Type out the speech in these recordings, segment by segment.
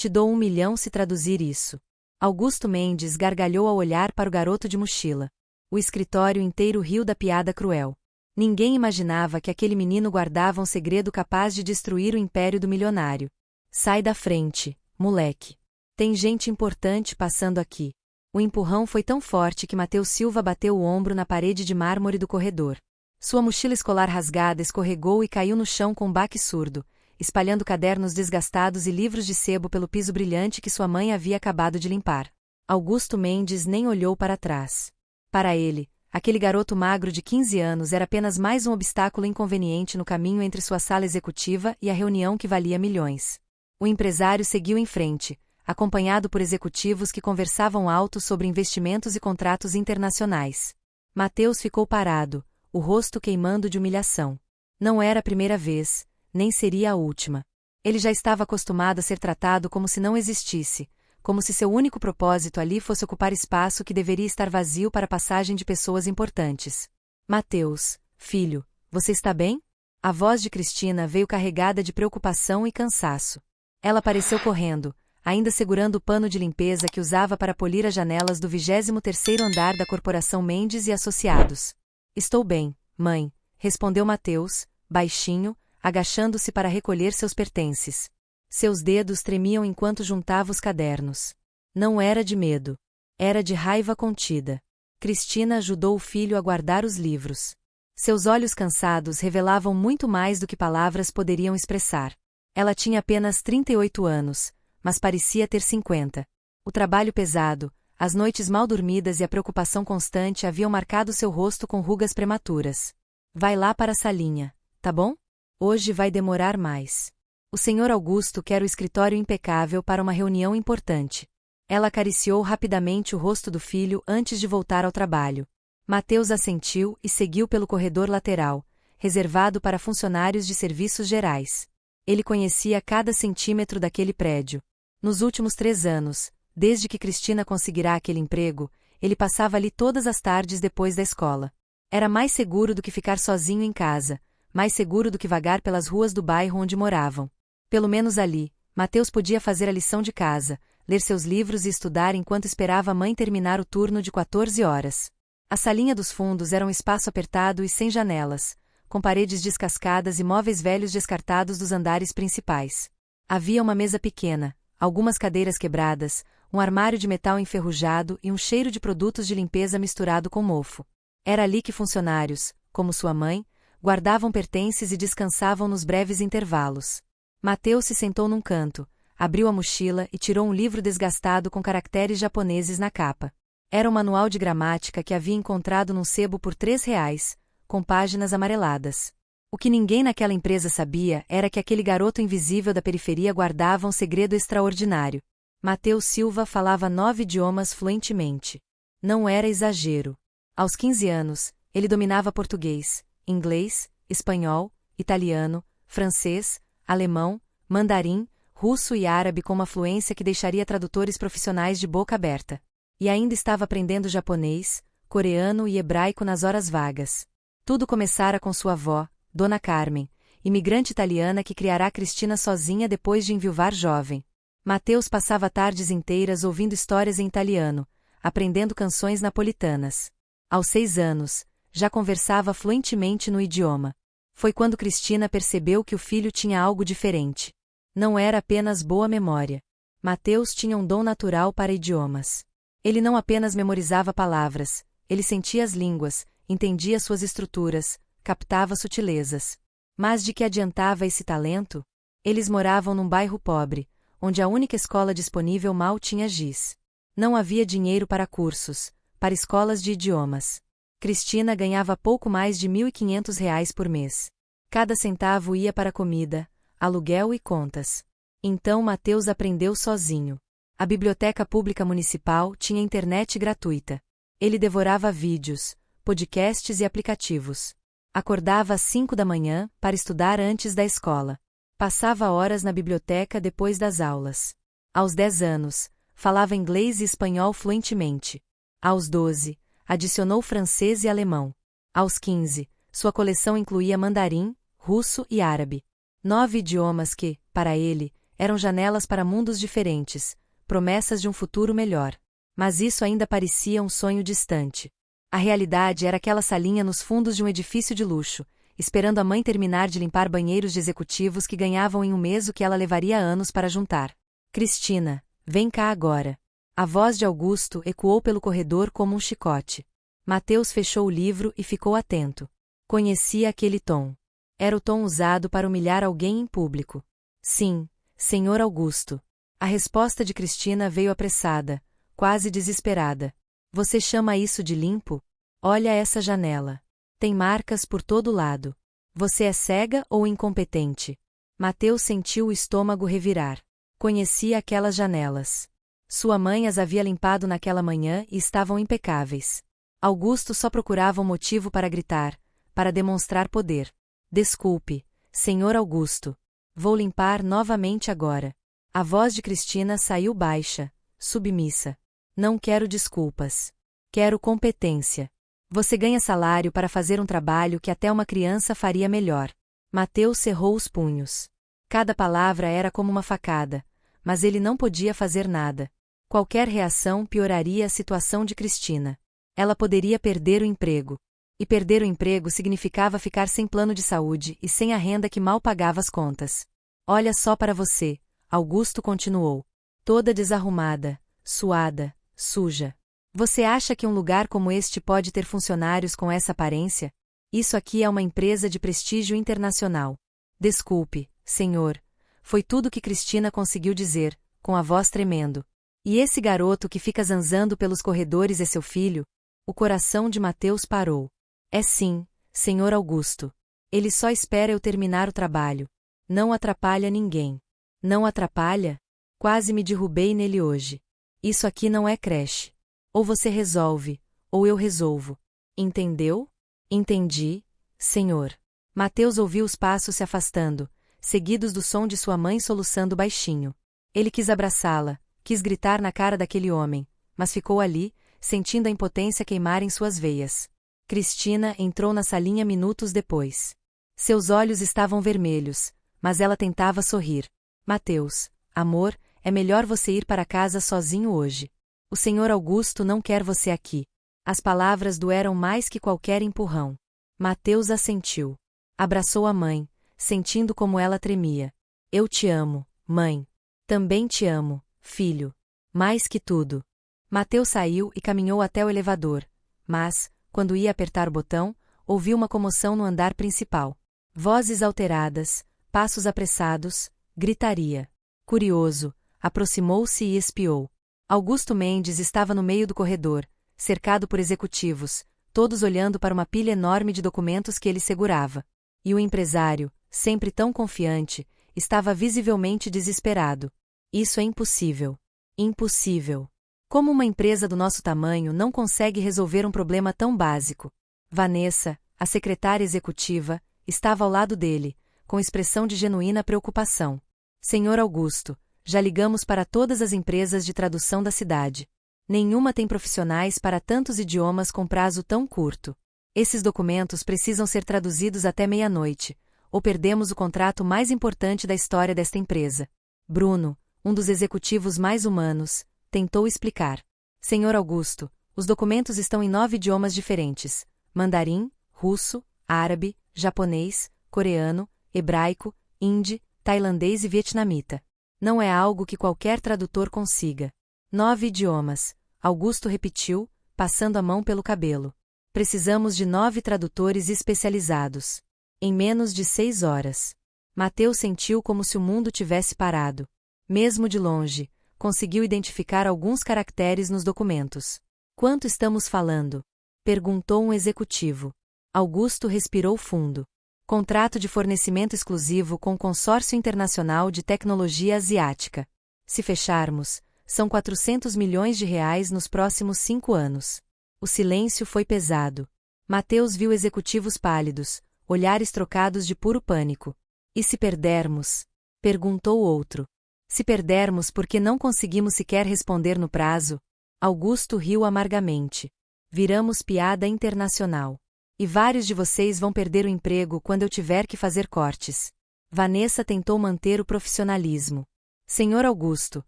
Te dou 1 milhão se traduzir isso. Augusto Mendes gargalhou ao olhar para o garoto de mochila. O escritório inteiro riu da piada cruel. Ninguém imaginava que aquele menino guardava um segredo capaz de destruir o império do milionário. Sai da frente, moleque. Tem gente importante passando aqui. O empurrão foi tão forte que Matheus Silva bateu o ombro na parede de mármore do corredor. Sua mochila escolar rasgada escorregou e caiu no chão com um baque surdo, espalhando cadernos desgastados e livros de sebo pelo piso brilhante que sua mãe havia acabado de limpar. Augusto Mendes nem olhou para trás. Para ele, aquele garoto magro de 15 anos era apenas mais um obstáculo inconveniente no caminho entre sua sala executiva e a reunião que valia milhões. O empresário seguiu em frente, acompanhado por executivos que conversavam alto sobre investimentos e contratos internacionais. Matheus ficou parado, o rosto queimando de humilhação. Não era a primeira vez, nem seria a última. Ele já estava acostumado a ser tratado como se não existisse, como se seu único propósito ali fosse ocupar espaço que deveria estar vazio para a passagem de pessoas importantes. Matheus, filho, você está bem? A voz de Cristina veio carregada de preocupação e cansaço. Ela apareceu correndo, ainda segurando o pano de limpeza que usava para polir as janelas do 23º andar da Corporação Mendes e Associados. Estou bem, mãe, respondeu Matheus, baixinho, agachando-se para recolher seus pertences. Seus dedos tremiam enquanto juntava os cadernos. Não era de medo. Era de raiva contida. Cristina ajudou o filho a guardar os livros. Seus olhos cansados revelavam muito mais do que palavras poderiam expressar. Ela tinha apenas 38 anos, mas parecia ter 50. O trabalho pesado, as noites mal dormidas e a preocupação constante haviam marcado seu rosto com rugas prematuras. Vai lá para a salinha, tá bom? Hoje vai demorar mais. O Sr. Augusto quer o escritório impecável para uma reunião importante. Ela acariciou rapidamente o rosto do filho antes de voltar ao trabalho. Matheus assentiu e seguiu pelo corredor lateral, reservado para funcionários de serviços gerais. Ele conhecia cada centímetro daquele prédio. Nos últimos 3 anos, desde que Cristina conseguirá aquele emprego, ele passava ali todas as tardes depois da escola. Era mais seguro do que ficar sozinho em casa, mais seguro do que vagar pelas ruas do bairro onde moravam. Pelo menos ali, Matheus podia fazer a lição de casa, ler seus livros e estudar enquanto esperava a mãe terminar o turno de 14 horas. A salinha dos fundos era um espaço apertado e sem janelas, com paredes descascadas e móveis velhos descartados dos andares principais. Havia uma mesa pequena, algumas cadeiras quebradas, um armário de metal enferrujado e um cheiro de produtos de limpeza misturado com mofo. Era ali que funcionários, como sua mãe, guardavam pertences e descansavam nos breves intervalos. Matheus se sentou num canto, abriu a mochila e tirou um livro desgastado com caracteres japoneses na capa. Era um manual de gramática que havia encontrado num sebo por R$ 3, com páginas amareladas. O que ninguém naquela empresa sabia era que aquele garoto invisível da periferia guardava um segredo extraordinário. Matheus Silva falava 9 idiomas fluentemente. Não era exagero. Aos 15 anos, ele dominava português, inglês, espanhol, italiano, francês, alemão, mandarim, russo e árabe com uma fluência que deixaria tradutores profissionais de boca aberta. E ainda estava aprendendo japonês, coreano e hebraico nas horas vagas. Tudo começara com sua avó, Dona Carmen, imigrante italiana que criará Cristina sozinha depois de enviuvar jovem. Matheus passava tardes inteiras ouvindo histórias em italiano, aprendendo canções napolitanas. Aos 6 anos, já conversava fluentemente no idioma. Foi quando Cristina percebeu que o filho tinha algo diferente. Não era apenas boa memória. Matheus tinha um dom natural para idiomas. Ele não apenas memorizava palavras, ele sentia as línguas, entendia suas estruturas, captava sutilezas. Mas de que adiantava esse talento? Eles moravam num bairro pobre, onde a única escola disponível mal tinha giz. Não havia dinheiro para cursos, para escolas de idiomas. Cristina ganhava pouco mais de R$ 1.500 por mês. Cada centavo ia para comida, aluguel e contas. Então Matheus aprendeu sozinho. A biblioteca pública municipal tinha internet gratuita. Ele devorava vídeos, podcasts e aplicativos. Acordava às 5 da manhã para estudar antes da escola. Passava horas na biblioteca depois das aulas. Aos 10 anos, falava inglês e espanhol fluentemente. Aos 12, adicionou francês e alemão. Aos 15, sua coleção incluía mandarim, russo e árabe. 9 idiomas que, para ele, Eram janelas para mundos diferentes, promessas de um futuro melhor. Mas isso ainda parecia um sonho distante. A realidade era aquela salinha nos fundos de um edifício de luxo, esperando a mãe terminar de limpar banheiros de executivos que ganhavam em um mês o que ela levaria anos para juntar. Cristina, vem cá agora. A voz de Augusto ecoou pelo corredor como um chicote. Mateus fechou o livro e ficou atento. Conhecia aquele tom. Era o tom usado para humilhar alguém em público. Sim, senhor Augusto. A resposta de Cristina veio apressada, quase desesperada. Você chama isso de limpo? Olha essa janela. Tem marcas por todo lado. Você é cega ou incompetente? Mateus sentiu o estômago revirar. Conhecia aquelas janelas. Sua mãe as havia limpado naquela manhã e estavam impecáveis. Augusto só procurava um motivo para gritar, para demonstrar poder. Desculpe, senhor Augusto. Vou limpar novamente agora. A voz de Cristina saiu baixa, submissa. Não quero desculpas. Quero competência. Você ganha salário para fazer um trabalho que até uma criança faria melhor. Mateus cerrou os punhos. Cada palavra era como uma facada, mas ele não podia fazer nada. Qualquer reação pioraria a situação de Cristina. Ela poderia perder o emprego. E perder o emprego significava ficar sem plano de saúde e sem a renda que mal pagava as contas. Olha só para você, Augusto continuou. Toda desarrumada, suada, suja. Você acha que um lugar como este pode ter funcionários com essa aparência? Isso aqui é uma empresa de prestígio internacional. Desculpe, senhor. Foi tudo que Cristina conseguiu dizer, com a voz tremendo. E esse garoto que fica zanzando pelos corredores é seu filho? O coração de Mateus parou. É sim, senhor Augusto. Ele só espera eu terminar o trabalho. Não atrapalha ninguém. Não atrapalha? Quase me derrubei nele hoje. Isso aqui não é creche. Ou você resolve, ou eu resolvo. Entendeu? Entendi, senhor. Mateus ouviu os passos se afastando, seguidos do som de sua mãe soluçando baixinho. Ele quis abraçá-la, quis gritar na cara daquele homem, mas ficou ali, sentindo a impotência queimar em suas veias. Cristina entrou na salinha minutos depois. Seus olhos estavam vermelhos, mas ela tentava sorrir. Mateus, amor, é melhor você ir para casa sozinho hoje. O senhor Augusto não quer você aqui. As palavras doeram mais que qualquer empurrão. Mateus assentiu. Abraçou a mãe, sentindo como ela tremia. Eu te amo, mãe. Também te amo, filho. Mais que tudo. Mateus saiu e caminhou até o elevador, mas, quando ia apertar o botão, ouviu uma comoção no andar principal. Vozes alteradas, passos apressados, gritaria. Curioso, aproximou-se e espiou. Augusto Mendes estava no meio do corredor, cercado por executivos, todos olhando para uma pilha enorme de documentos que ele segurava. E o empresário, sempre tão confiante, estava visivelmente desesperado. Isso é impossível. Impossível. Como uma empresa do nosso tamanho não consegue resolver um problema tão básico? Vanessa, a secretária executiva, estava ao lado dele, com expressão de genuína preocupação. Senhor Augusto, já ligamos para todas as empresas de tradução da cidade. Nenhuma tem profissionais para tantos idiomas com prazo tão curto. Esses documentos precisam ser traduzidos até meia-noite, ou perdemos o contrato mais importante da história desta empresa. Bruno, um dos executivos mais humanos, tentou explicar. Senhor Augusto, os documentos estão em 9 idiomas diferentes: mandarim, russo, árabe, japonês, coreano, hebraico, hindi, tailandês e vietnamita. Não é algo que qualquer tradutor consiga. 9 idiomas, Augusto repetiu, passando a mão pelo cabelo. Precisamos de 9 tradutores especializados. Em menos de 6 horas. Mateus sentiu como se o mundo tivesse parado. Mesmo de longe, conseguiu identificar alguns caracteres nos documentos. Quanto estamos falando? Perguntou um executivo. Augusto respirou fundo. Contrato de fornecimento exclusivo com o Consórcio Internacional de Tecnologia Asiática. Se fecharmos, são 400 milhões de reais nos próximos 5 anos. O silêncio foi pesado. Mateus viu executivos pálidos, olhares trocados de puro pânico. E se perdermos? Perguntou outro. Se perdermos porque não conseguimos sequer responder no prazo? Augusto riu amargamente. Viramos piada internacional. E vários de vocês vão perder o emprego quando eu tiver que fazer cortes. Vanessa tentou manter o profissionalismo. Senhor Augusto,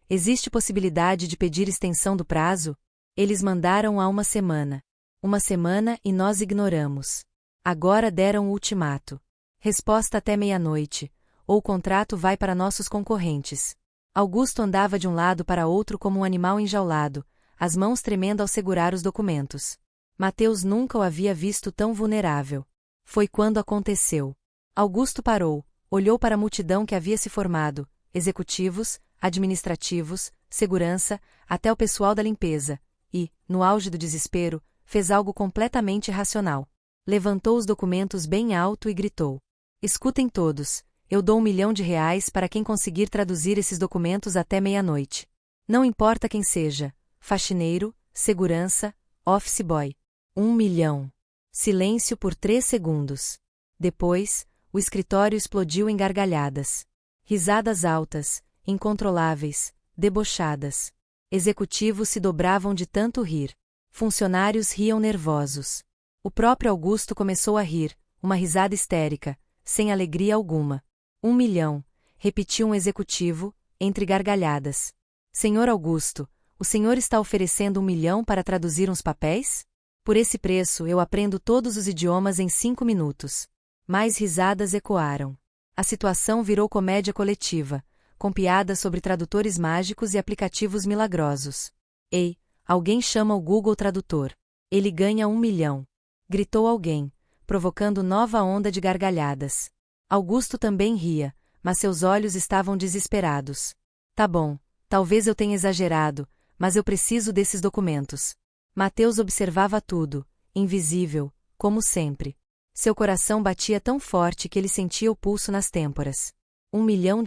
existe possibilidade de pedir extensão do prazo? Eles mandaram há uma semana. Uma semana e nós ignoramos. Agora deram o ultimato. Resposta até meia-noite, ou o contrato vai para nossos concorrentes. Augusto andava de um lado para outro como um animal enjaulado, as mãos tremendo ao segurar os documentos. Mateus nunca o havia visto tão vulnerável. Foi quando aconteceu. Augusto parou, olhou para a multidão que havia se formado, executivos, administrativos, segurança, até o pessoal da limpeza, e, no auge do desespero, fez algo completamente irracional. Levantou os documentos bem alto e gritou: escutem todos, eu dou R$1 milhão para quem conseguir traduzir esses documentos até meia-noite. Não importa quem seja, faxineiro, segurança, office boy. R$1 milhão. Silêncio por 3 segundos. Depois, o escritório explodiu em gargalhadas. Risadas altas, incontroláveis, debochadas. Executivos se dobravam de tanto rir. Funcionários riam nervosos. O próprio Augusto começou a rir, uma risada histérica, sem alegria alguma. R$1 milhão, repetiu um executivo, entre gargalhadas. Senhor Augusto, o senhor está oferecendo R$1 milhão para traduzir uns papéis? Por esse preço eu aprendo todos os idiomas em 5 minutos. Mais risadas ecoaram. A situação virou comédia coletiva, com piadas sobre tradutores mágicos e aplicativos milagrosos. Ei, alguém chama o Google Tradutor. Ele ganha R$1 milhão. Gritou alguém, provocando nova onda de gargalhadas. Augusto também ria, mas seus olhos estavam desesperados. Tá bom, talvez eu tenha exagerado, mas eu preciso desses documentos. Mateus observava tudo, invisível, como sempre. Seu coração batia tão forte que ele sentia o pulso nas têmporas. R$1 milhão.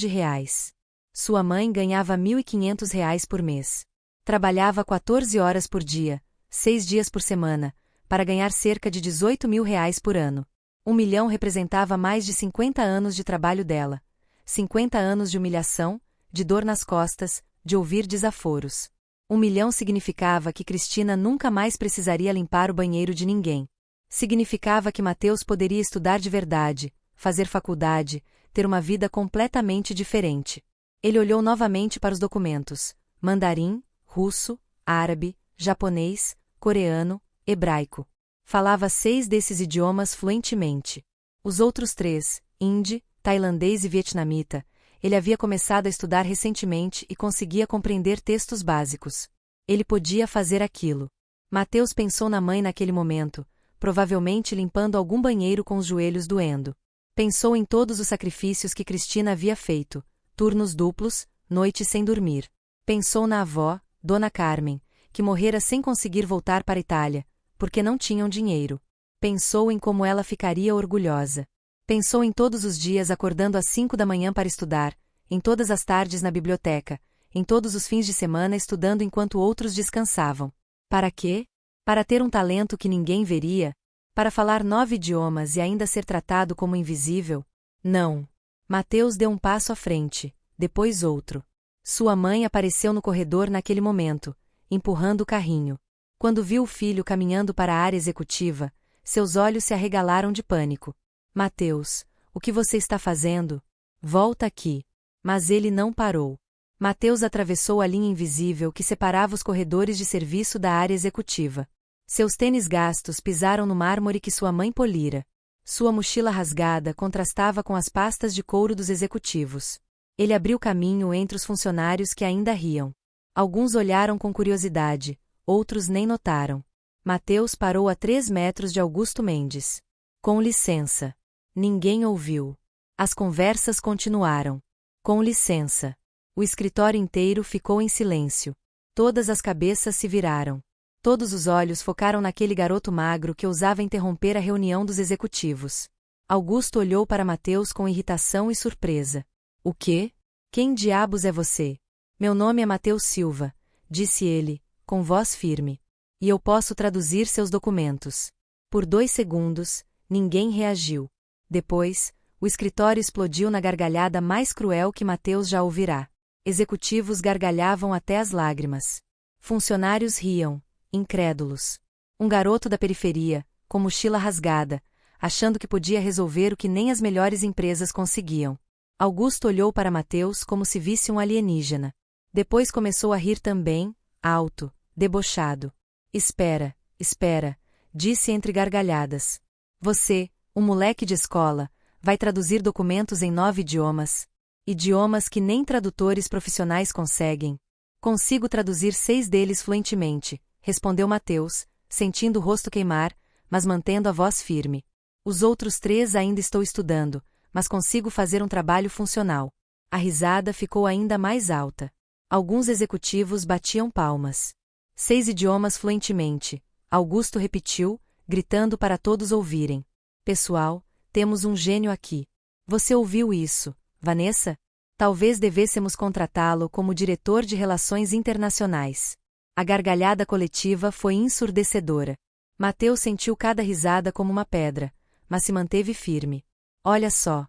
Sua mãe ganhava R$1.500 por mês. Trabalhava 14 horas por dia, 6 dias por semana, para ganhar cerca de R$18 mil por ano. R$1 milhão representava mais de 50 anos de trabalho dela. 50 anos de humilhação, de dor nas costas, de ouvir desaforos. R$1 milhão significava que Cristina nunca mais precisaria limpar o banheiro de ninguém. Significava que Mateus poderia estudar de verdade, fazer faculdade, ter uma vida completamente diferente. Ele olhou novamente para os documentos: mandarim, russo, árabe, japonês, coreano, hebraico. Falava 6 desses idiomas fluentemente. Os outros 3, hindi, tailandês e vietnamita, ele havia começado a estudar recentemente e conseguia compreender textos básicos. Ele podia fazer aquilo. Mateus pensou na mãe naquele momento, provavelmente limpando algum banheiro com os joelhos doendo. Pensou em todos os sacrifícios que Cristina havia feito, turnos duplos, noites sem dormir. Pensou na avó, Dona Carmen, que morrera sem conseguir voltar para a Itália, porque não tinham dinheiro. Pensou em como ela ficaria orgulhosa. Pensou em todos os dias acordando às 5 da manhã para estudar, em todas as tardes na biblioteca, em todos os fins de semana estudando enquanto outros descansavam. Para quê? Para ter um talento que ninguém veria? Para falar 9 idiomas e ainda ser tratado como invisível? Não. Mateus deu um passo à frente, depois outro. Sua mãe apareceu no corredor naquele momento, empurrando o carrinho. Quando viu o filho caminhando para a área executiva, seus olhos se arregalaram de pânico. Mateus, o que você está fazendo? Volta aqui. Mas ele não parou. Mateus atravessou a linha invisível que separava os corredores de serviço da área executiva. Seus tênis gastos pisaram no mármore que sua mãe polira. Sua mochila rasgada contrastava com as pastas de couro dos executivos. Ele abriu caminho entre os funcionários que ainda riam. Alguns olharam com curiosidade, outros nem notaram. Mateus parou a 3 metros de Augusto Mendes. Com licença. Ninguém ouviu. As conversas continuaram. Com licença. O escritório inteiro ficou em silêncio. Todas as cabeças se viraram. Todos os olhos focaram naquele garoto magro que ousava interromper a reunião dos executivos. Augusto olhou para Mateus com irritação e surpresa. O quê? Quem diabos é você? Meu nome é Mateus Silva, disse ele, com voz firme. E eu posso traduzir seus documentos. Por 2 segundos, ninguém reagiu. Depois, o escritório explodiu na gargalhada mais cruel que Mateus já ouvirá. Executivos gargalhavam até as lágrimas. Funcionários riam, incrédulos. Um garoto da periferia, com mochila rasgada, achando que podia resolver o que nem as melhores empresas conseguiam. Augusto olhou para Mateus como se visse um alienígena. Depois começou a rir também, alto, debochado. Espera, espera, disse entre gargalhadas. Você, um moleque de escola, vai traduzir documentos em 9 idiomas. Idiomas que nem tradutores profissionais conseguem. Consigo traduzir 6 deles fluentemente, respondeu Mateus, sentindo o rosto queimar, mas mantendo a voz firme. Os outros 3 ainda estou estudando, mas consigo fazer um trabalho funcional. A risada ficou ainda mais alta. Alguns executivos batiam palmas. 6 idiomas fluentemente, Augusto repetiu, gritando para todos ouvirem. Pessoal, temos um gênio aqui. Você ouviu isso, Vanessa? Talvez devêssemos contratá-lo como diretor de relações internacionais. A gargalhada coletiva foi ensurdecedora. Mateus sentiu cada risada como uma pedra, mas se manteve firme. Olha só.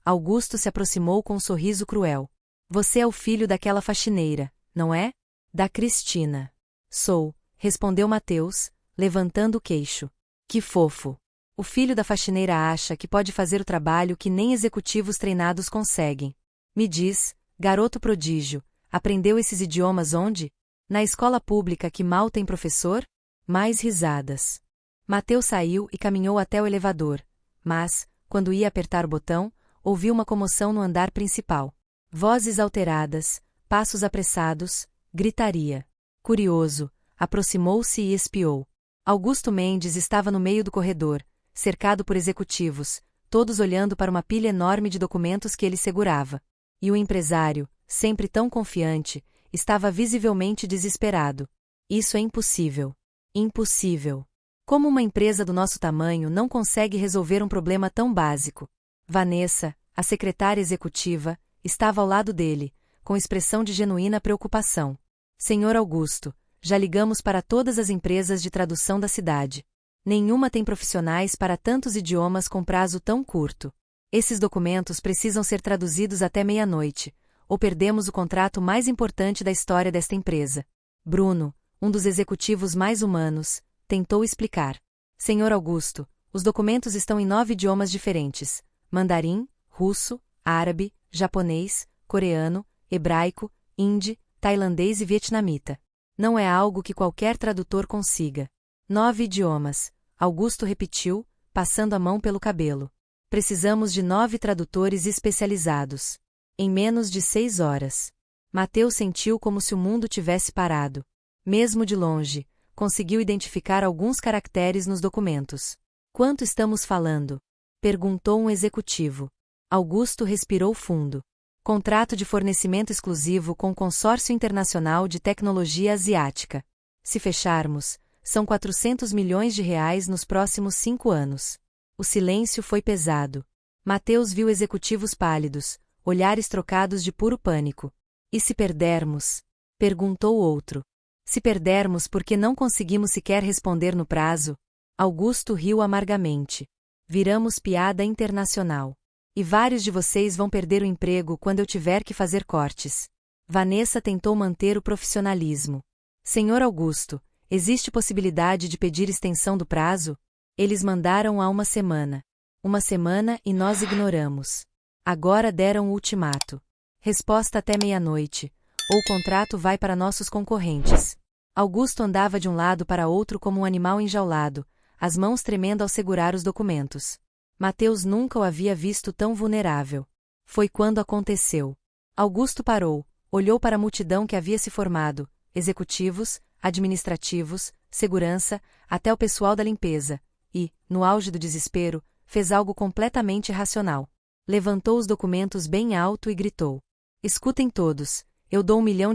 Augusto se aproximou com um sorriso cruel. Você é o filho daquela faxineira, não é? Da Cristina. Sou, respondeu Mateus, levantando o queixo. Que fofo. O filho da faxineira acha que pode fazer o trabalho que nem executivos treinados conseguem. Me diz, garoto prodígio, aprendeu esses idiomas onde? Na escola pública que mal tem professor? Mais risadas. Mateus saiu e caminhou até o elevador, mas, quando ia apertar o botão, ouviu uma comoção no andar principal. Vozes alteradas, passos apressados, gritaria. Curioso, aproximou-se e espiou. Augusto Mendes estava no meio do corredor, cercado por executivos, todos olhando para uma pilha enorme de documentos que ele segurava. E o empresário, sempre tão confiante, estava visivelmente desesperado. Isso é impossível. Impossível. Como uma empresa do nosso tamanho não consegue resolver um problema tão básico? Vanessa, a secretária executiva, estava ao lado dele, com expressão de genuína preocupação. Senhor Augusto, já ligamos para todas as empresas de tradução da cidade. Nenhuma tem profissionais para tantos idiomas com prazo tão curto. Esses documentos precisam ser traduzidos até meia-noite, ou perdemos o contrato mais importante da história desta empresa. Bruno, um dos executivos mais humanos, tentou explicar. Senhor Augusto, os documentos estão em 9 idiomas diferentes: mandarim, russo, árabe, japonês, coreano, hebraico, hindi, tailandês e vietnamita. Não é algo que qualquer tradutor consiga. 9 idiomas, Augusto repetiu, passando a mão pelo cabelo. Precisamos de 9 tradutores especializados. Em menos de 6 horas. Mateus sentiu como se o mundo tivesse parado. Mesmo de longe, conseguiu identificar alguns caracteres nos documentos. Quanto estamos falando? Perguntou um executivo. Augusto respirou fundo. Contrato de fornecimento exclusivo com o Consórcio Internacional de Tecnologia Asiática. Se fecharmos, são 400 milhões de reais nos próximos 5 anos. O silêncio foi pesado. Mateus viu executivos pálidos, olhares trocados de puro pânico. E se perdermos? Perguntou outro. Se perdermos porque não conseguimos sequer responder no prazo? Augusto riu amargamente. Viramos piada internacional. E vários de vocês vão perder o emprego quando eu tiver que fazer cortes. Vanessa tentou manter o profissionalismo. Senhor Augusto, existe possibilidade de pedir extensão do prazo? Eles mandaram há uma semana. Uma semana e nós ignoramos. Agora deram o ultimato. Resposta até meia-noite, ou o contrato vai para nossos concorrentes. Augusto andava de um lado para outro como um animal enjaulado, as mãos tremendo ao segurar os documentos. Mateus nunca o havia visto tão vulnerável. Foi quando aconteceu. Augusto parou, olhou para a multidão que havia se formado, executivos, administrativos, segurança, até o pessoal da limpeza, e, no auge do desespero, fez algo completamente irracional. Levantou os documentos bem alto e gritou. Escutem todos, eu dou R$1 milhão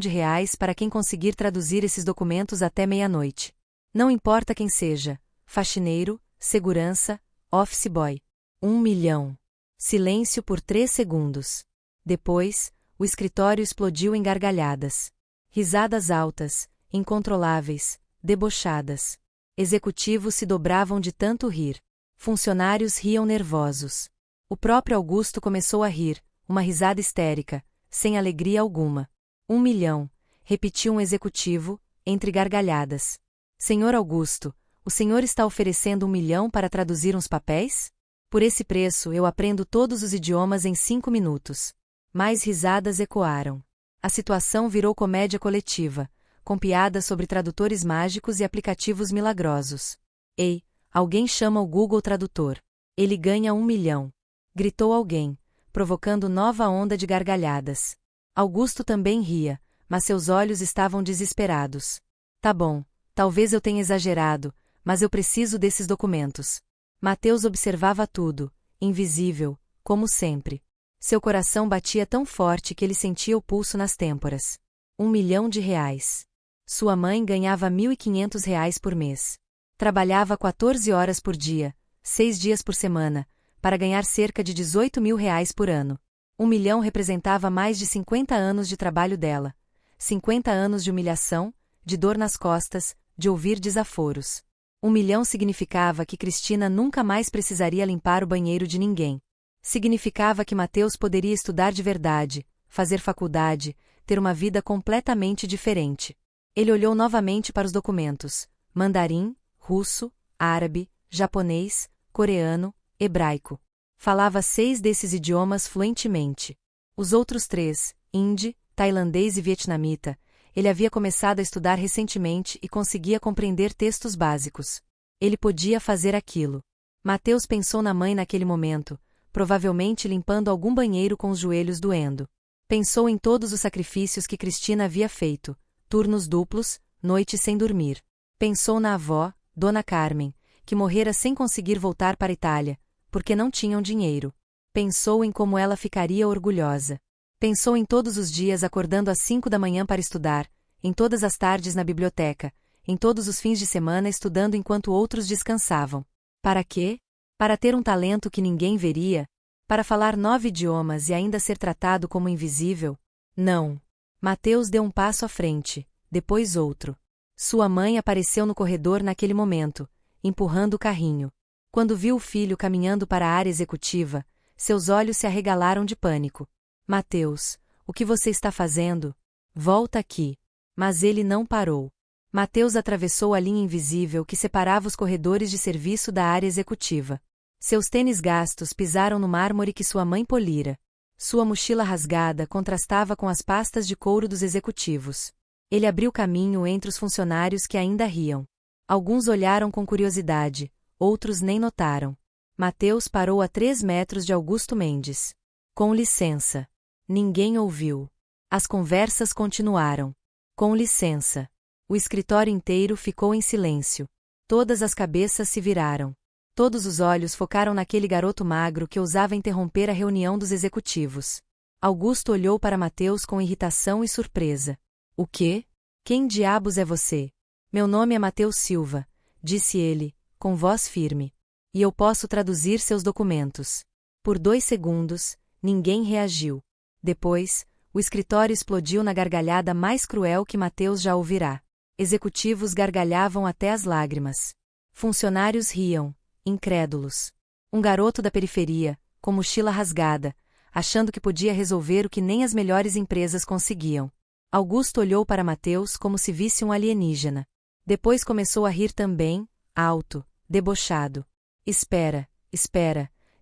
para quem conseguir traduzir esses documentos até meia-noite. Não importa quem seja, faxineiro, segurança, office boy. 1 milhão. Silêncio por 3 segundos. Depois, o escritório explodiu em gargalhadas. Risadas altas, incontroláveis, debochadas. Executivos se dobravam de tanto rir. Funcionários riam nervosos. O próprio Augusto começou a rir, uma risada histérica, sem alegria alguma. 1 milhão, repetiu um executivo, entre gargalhadas. Senhor Augusto, o senhor está oferecendo 1 milhão para traduzir uns papéis? Por esse preço eu aprendo todos os idiomas em 5 minutos. Mais risadas ecoaram. A situação virou comédia coletiva, com piadas sobre tradutores mágicos e aplicativos milagrosos. Ei, alguém chama o Google Tradutor. Ele ganha 1 milhão. Gritou alguém, provocando nova onda de gargalhadas. Augusto também ria, mas seus olhos estavam desesperados. Tá bom, talvez eu tenha exagerado, mas eu preciso desses documentos. Mateus observava tudo, invisível, como sempre. Seu coração batia tão forte que ele sentia o pulso nas têmporas. 1 milhão de reais. Sua mãe ganhava R$ 1.500 por mês. Trabalhava 14 horas por dia, 6 dias por semana, para ganhar cerca de R$ 18 mil por ano. 1 milhão representava mais de 50 anos de trabalho dela. 50 anos de humilhação, de dor nas costas, de ouvir desaforos. 1 milhão significava que Cristina nunca mais precisaria limpar o banheiro de ninguém. Significava que Mateus poderia estudar de verdade, fazer faculdade, ter uma vida completamente diferente. Ele olhou novamente para os documentos: mandarim, russo, árabe, japonês, coreano, hebraico. Falava 6 desses idiomas fluentemente. Os outros 3, hindi, tailandês e vietnamita, ele havia começado a estudar recentemente e conseguia compreender textos básicos. Ele podia fazer aquilo. Mateus pensou na mãe naquele momento, provavelmente limpando algum banheiro com os joelhos doendo. Pensou em todos os sacrifícios que Cristina havia feito, turnos duplos, noites sem dormir. Pensou na avó, Dona Carmen, que morrera sem conseguir voltar para a Itália, porque não tinham dinheiro. Pensou em como ela ficaria orgulhosa. Pensou em todos os dias acordando às 5 da manhã para estudar, em todas as tardes na biblioteca, em todos os fins de semana estudando enquanto outros descansavam. Para quê? Para ter um talento que ninguém veria? Para falar 9 idiomas e ainda ser tratado como invisível? Não. Mateus deu um passo à frente, depois outro. Sua mãe apareceu no corredor naquele momento, empurrando o carrinho. Quando viu o filho caminhando para a área executiva, seus olhos se arregalaram de pânico. Mateus, o que você está fazendo? Volta aqui. Mas ele não parou. Mateus atravessou a linha invisível que separava os corredores de serviço da área executiva. Seus tênis gastos pisaram no mármore que sua mãe polira. Sua mochila rasgada contrastava com as pastas de couro dos executivos. Ele abriu caminho entre os funcionários que ainda riam. Alguns olharam com curiosidade, outros nem notaram. Mateus parou a 3 metros de Augusto Mendes. Com licença. Ninguém ouviu. As conversas continuaram. Com licença. O escritório inteiro ficou em silêncio. Todas as cabeças se viraram. Todos os olhos focaram naquele garoto magro que ousava interromper a reunião dos executivos. Augusto olhou para Mateus com irritação e surpresa. O quê? Quem diabos é você? Meu nome é Mateus Silva, disse ele, com voz firme. E eu posso traduzir seus documentos. Por 2 segundos, ninguém reagiu. Depois, o escritório explodiu na gargalhada mais cruel que Mateus já ouvirá. Executivos gargalhavam até as lágrimas. Funcionários riam, incrédulos. Um garoto da periferia, com mochila rasgada, achando que podia resolver o que nem as melhores empresas conseguiam. Augusto olhou para Mateus como se visse um alienígena. Depois começou a rir também, alto, debochado. Espera,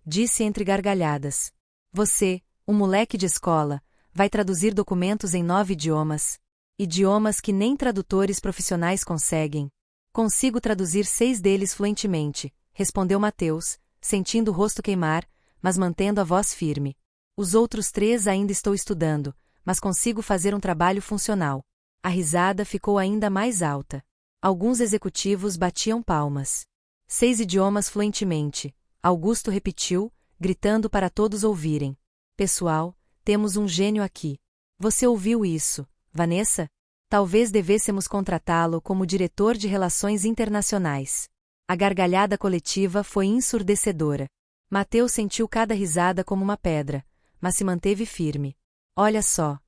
disse entre gargalhadas. Você, um moleque de escola, vai traduzir documentos em 9 idiomas. Idiomas que nem tradutores profissionais conseguem. Consigo traduzir 6 deles fluentemente, respondeu Mateus, sentindo o rosto queimar, mas mantendo a voz firme. Os outros 3 ainda estou estudando, mas consigo fazer um trabalho funcional. A risada ficou ainda mais alta. Alguns executivos batiam palmas. 6 idiomas fluentemente, Augusto repetiu, gritando para todos ouvirem. Pessoal, temos um gênio aqui. Você ouviu isso, Vanessa? Talvez devêssemos contratá-lo como diretor de relações internacionais. A gargalhada coletiva foi ensurdecedora. Mateus sentiu cada risada como uma pedra, mas se manteve firme. Olha só.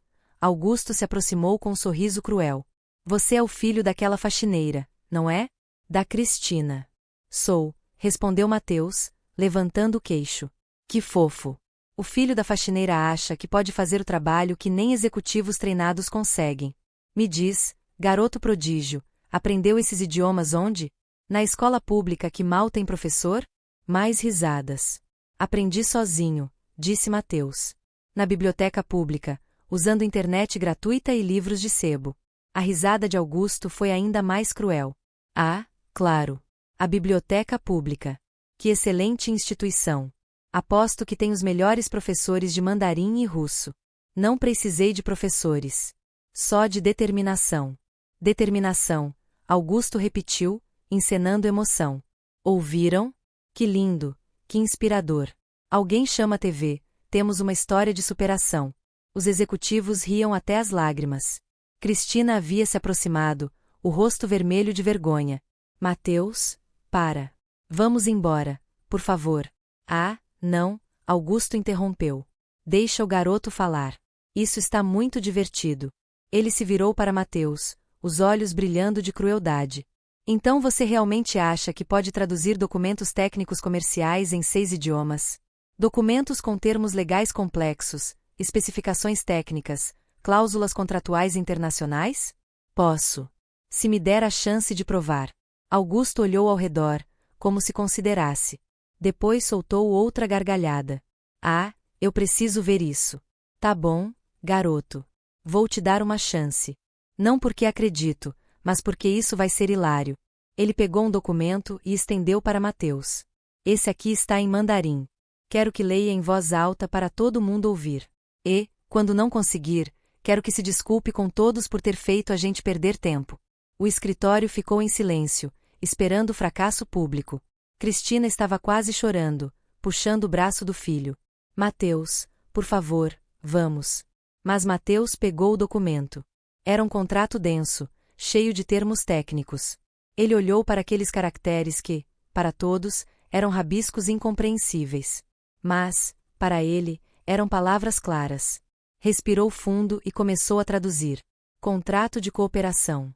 Augusto se aproximou com um sorriso cruel. Você é o filho daquela faxineira, não é? Da Cristina. Sou, respondeu Mateus, levantando o queixo. Que fofo. O filho da faxineira acha que pode fazer o trabalho que nem executivos treinados conseguem. Me diz, garoto prodígio, aprendeu esses idiomas onde? Na escola pública que mal tem professor? Mais risadas. Aprendi sozinho, disse Mateus. Na biblioteca pública, usando internet gratuita e livros de sebo. A risada de Augusto foi ainda mais cruel. Ah, claro. A biblioteca pública. Que excelente instituição. Aposto que tem os melhores professores de mandarim e russo. Não precisei de professores. Só de determinação. Determinação, Augusto repetiu, encenando emoção. Ouviram? Que lindo, que inspirador. Alguém chama a TV, temos uma história de superação. Os executivos riam até as lágrimas. Cristina havia se aproximado, o rosto vermelho de vergonha. Mateus, para. Vamos embora, por favor. Ah, não, Augusto interrompeu. Deixa o garoto falar. Isso está muito divertido. Ele se virou para Mateus, os olhos brilhando de crueldade. Então você realmente acha que pode traduzir documentos técnicos comerciais em 6 idiomas? Documentos com termos legais complexos, especificações técnicas, cláusulas contratuais internacionais? Posso. Se me der a chance de provar. Augusto olhou ao redor, como se considerasse. Depois soltou outra gargalhada. Ah, eu preciso ver isso. Tá bom, garoto. Vou te dar uma chance. Não porque acredito, mas porque isso vai ser hilário. Ele pegou um documento e estendeu para Mateus. Esse aqui está em mandarim. Quero que leia em voz alta para todo mundo ouvir. E, quando não conseguir, quero que se desculpe com todos por ter feito a gente perder tempo. O escritório ficou em silêncio, esperando o fracasso público. Cristina estava quase chorando, puxando o braço do filho. Mateus, por favor, vamos. Mas Mateus pegou o documento. Era um contrato denso, cheio de termos técnicos. Ele olhou para aqueles caracteres que, para todos, eram rabiscos incompreensíveis. Mas, para ele, eram palavras claras. Respirou fundo e começou a traduzir. Contrato de cooperação.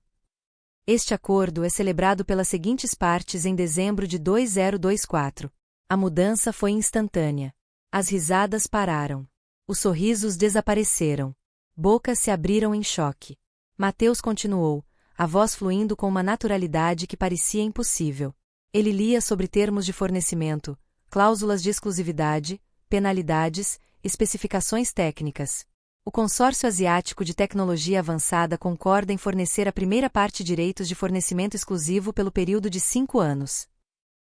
Este acordo é celebrado pelas seguintes partes em dezembro de 2024. A mudança foi instantânea. As risadas pararam. Os sorrisos desapareceram. Bocas se abriram em choque. Mateus continuou, a voz fluindo com uma naturalidade que parecia impossível. Ele lia sobre termos de fornecimento, cláusulas de exclusividade, penalidades, especificações técnicas. O Consórcio Asiático de Tecnologia Avançada concorda em fornecer a primeira parte direitos de fornecimento exclusivo pelo período de 5 anos.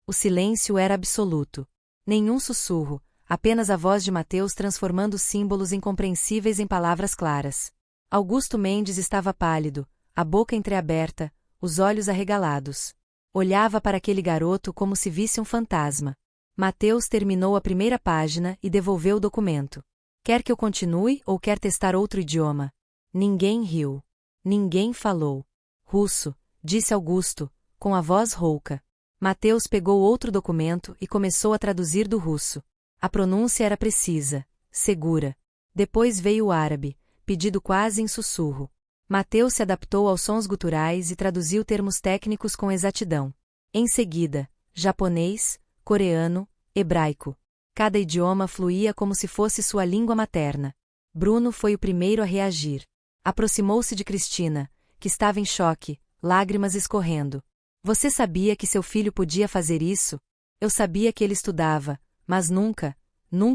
O silêncio era absoluto. Nenhum sussurro, apenas a voz de Mateus transformando símbolos incompreensíveis em palavras claras. Augusto Mendes estava pálido, a boca entreaberta, os olhos arregalados. Olhava para aquele garoto como se visse um fantasma. Mateus terminou a primeira página e devolveu o documento. Quer que eu continue ou quer testar outro idioma? Ninguém riu. Ninguém falou. Russo, disse Augusto, com a voz rouca. Mateus pegou outro documento e começou a traduzir do russo. A pronúncia era precisa, segura. Depois veio o árabe, pedido quase em sussurro. Mateus se adaptou aos sons guturais e traduziu termos técnicos com exatidão. Em seguida, japonês, coreano, hebraico. Cada idioma fluía como se fosse sua língua materna. Bruno foi o primeiro a reagir. Aproximou-se de Cristina, que estava em choque, lágrimas escorrendo. Você sabia que seu filho podia fazer isso? Eu sabia que ele estudava, mas nunca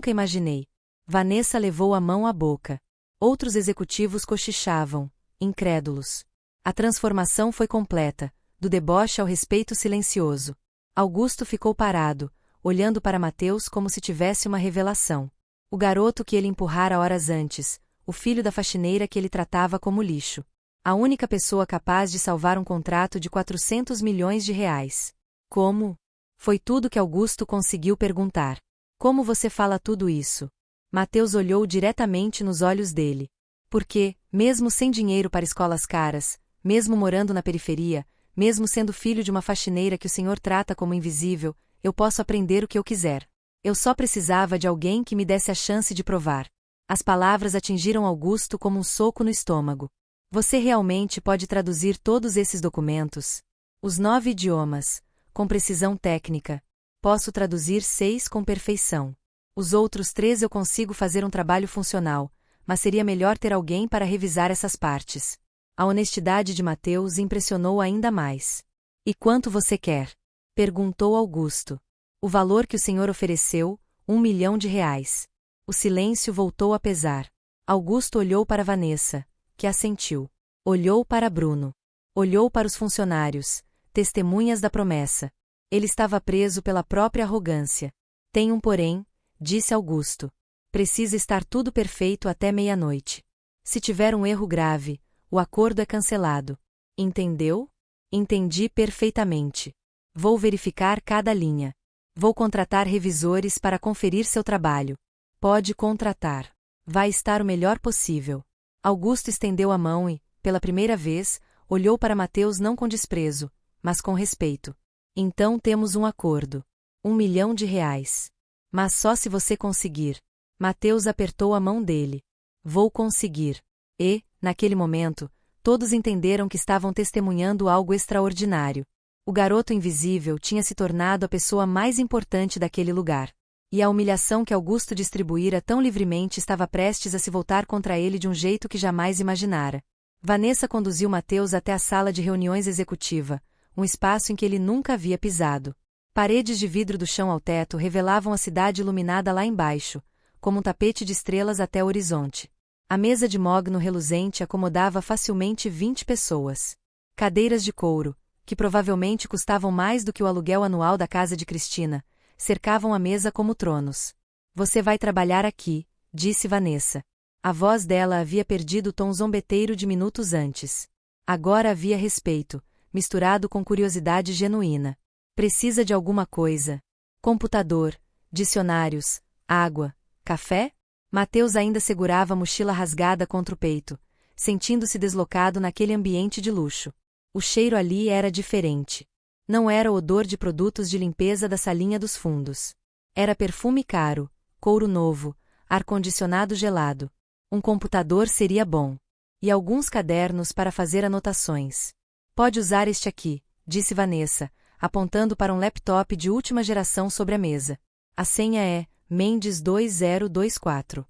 imaginei. Vanessa levou a mão à boca. Outros executivos cochichavam, incrédulos. A transformação foi completa, do deboche ao respeito silencioso. Augusto ficou parado, olhando para Mateus como se tivesse uma revelação. O garoto que ele empurrara horas antes, o filho da faxineira que ele tratava como lixo. A única pessoa capaz de salvar um contrato de 400 milhões de reais. Como? Foi tudo que Augusto conseguiu perguntar. Como você fala tudo isso? Mateus olhou diretamente nos olhos dele. Porque, mesmo sem dinheiro para escolas caras, mesmo morando na periferia, mesmo sendo filho de uma faxineira que o senhor trata como invisível, eu posso aprender o que eu quiser. Eu só precisava de alguém que me desse a chance de provar. As palavras atingiram Augusto como um soco no estômago. Você realmente pode traduzir todos esses documentos? Os 9 idiomas, com precisão técnica. Posso traduzir 6 com perfeição. Os outros 3 eu consigo fazer um trabalho funcional, mas seria melhor ter alguém para revisar essas partes. A honestidade de Mateus impressionou ainda mais. E quanto você quer? Perguntou Augusto. O valor que o senhor ofereceu, 1 milhão de reais. O silêncio voltou a pesar. Augusto olhou para Vanessa, que assentiu. Olhou para Bruno. Olhou para os funcionários, testemunhas da promessa. Ele estava preso pela própria arrogância. Tem um porém, disse Augusto. Precisa estar tudo perfeito até meia-noite. Se tiver um erro grave, o acordo é cancelado. Entendeu? Entendi perfeitamente. Vou verificar cada linha. Vou contratar revisores para conferir seu trabalho. Pode contratar. Vai estar o melhor possível. Augusto estendeu a mão e, pela primeira vez, olhou para Mateus não com desprezo, mas com respeito. Então temos um acordo. R$1 milhão. Mas só se você conseguir. Mateus apertou a mão dele. Vou conseguir. E, naquele momento, todos entenderam que estavam testemunhando algo extraordinário. O garoto invisível tinha se tornado a pessoa mais importante daquele lugar. E a humilhação que Augusto distribuíra tão livremente estava prestes a se voltar contra ele de um jeito que jamais imaginara. Vanessa conduziu Mateus até a sala de reuniões executiva, um espaço em que ele nunca havia pisado. Paredes de vidro do chão ao teto revelavam a cidade iluminada lá embaixo, como um tapete de estrelas até o horizonte. A mesa de mogno reluzente acomodava facilmente 20 pessoas. Cadeiras de couro, que provavelmente custavam mais do que o aluguel anual da casa de Cristina, cercavam a mesa como tronos. Você vai trabalhar aqui, disse Vanessa. A voz dela havia perdido o tom zombeteiro de minutos antes. Agora havia respeito, misturado com curiosidade genuína. Precisa de alguma coisa? Computador, dicionários, água, café? Mateus ainda segurava a mochila rasgada contra o peito, sentindo-se deslocado naquele ambiente de luxo. O cheiro ali era diferente. Não era o odor de produtos de limpeza da salinha dos fundos. Era perfume caro, couro novo, ar-condicionado gelado. Um computador seria bom. E alguns cadernos para fazer anotações. Pode usar este aqui, disse Vanessa, apontando para um laptop de última geração sobre a mesa. A senha é Mendes 2024.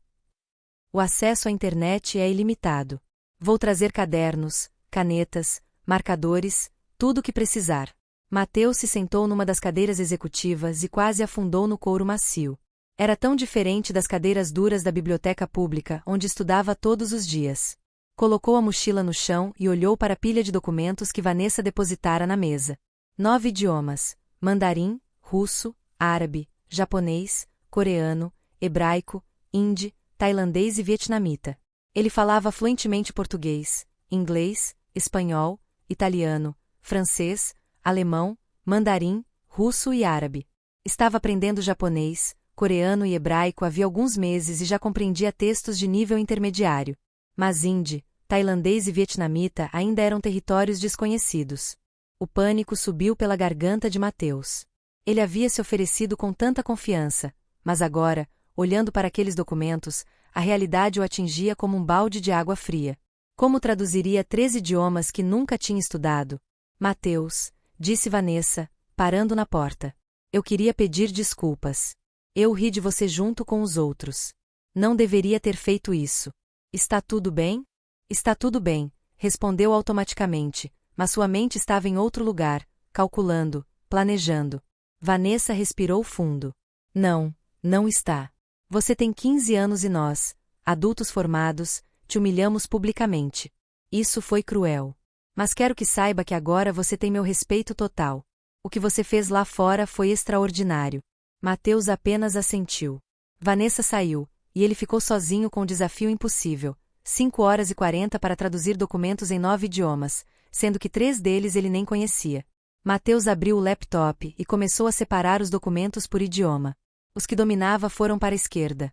O acesso à internet é ilimitado. Vou trazer cadernos, canetas, marcadores, tudo o que precisar. Mateus se sentou numa das cadeiras executivas e quase afundou no couro macio. Era tão diferente das cadeiras duras da biblioteca pública, onde estudava todos os dias. Colocou a mochila no chão e olhou para a pilha de documentos que Vanessa depositara na mesa. 9 idiomas: mandarim, russo, árabe, japonês, coreano, hebraico, hindi, tailandês e vietnamita. Ele falava fluentemente português, inglês, espanhol, italiano, francês, alemão, mandarim, russo e árabe. Estava aprendendo japonês, coreano e hebraico havia alguns meses e já compreendia textos de nível intermediário. Mas hindi, tailandês e vietnamita ainda eram territórios desconhecidos. O pânico subiu pela garganta de Mateus. Ele havia se oferecido com tanta confiança, mas agora, olhando para aqueles documentos, a realidade o atingia como um balde de água fria. Como traduziria 3 idiomas que nunca tinha estudado? Mateus, disse Vanessa, parando na porta. Eu queria pedir desculpas. Eu ri de você junto com os outros. Não deveria ter feito isso. Está tudo bem? Está tudo bem, respondeu automaticamente, mas sua mente estava em outro lugar, calculando, planejando. Vanessa respirou fundo. Não, não está. Você tem 15 anos e nós, adultos formados, te humilhamos publicamente. Isso foi cruel. Mas quero que saiba que agora você tem meu respeito total. O que você fez lá fora foi extraordinário. Mateus apenas assentiu. Vanessa saiu, e ele ficou sozinho com o desafio impossível. 5 horas e 40 para traduzir documentos em 9 idiomas, sendo que 3 deles ele nem conhecia. Mateus abriu o laptop e começou a separar os documentos por idioma. Os que dominava foram para a esquerda.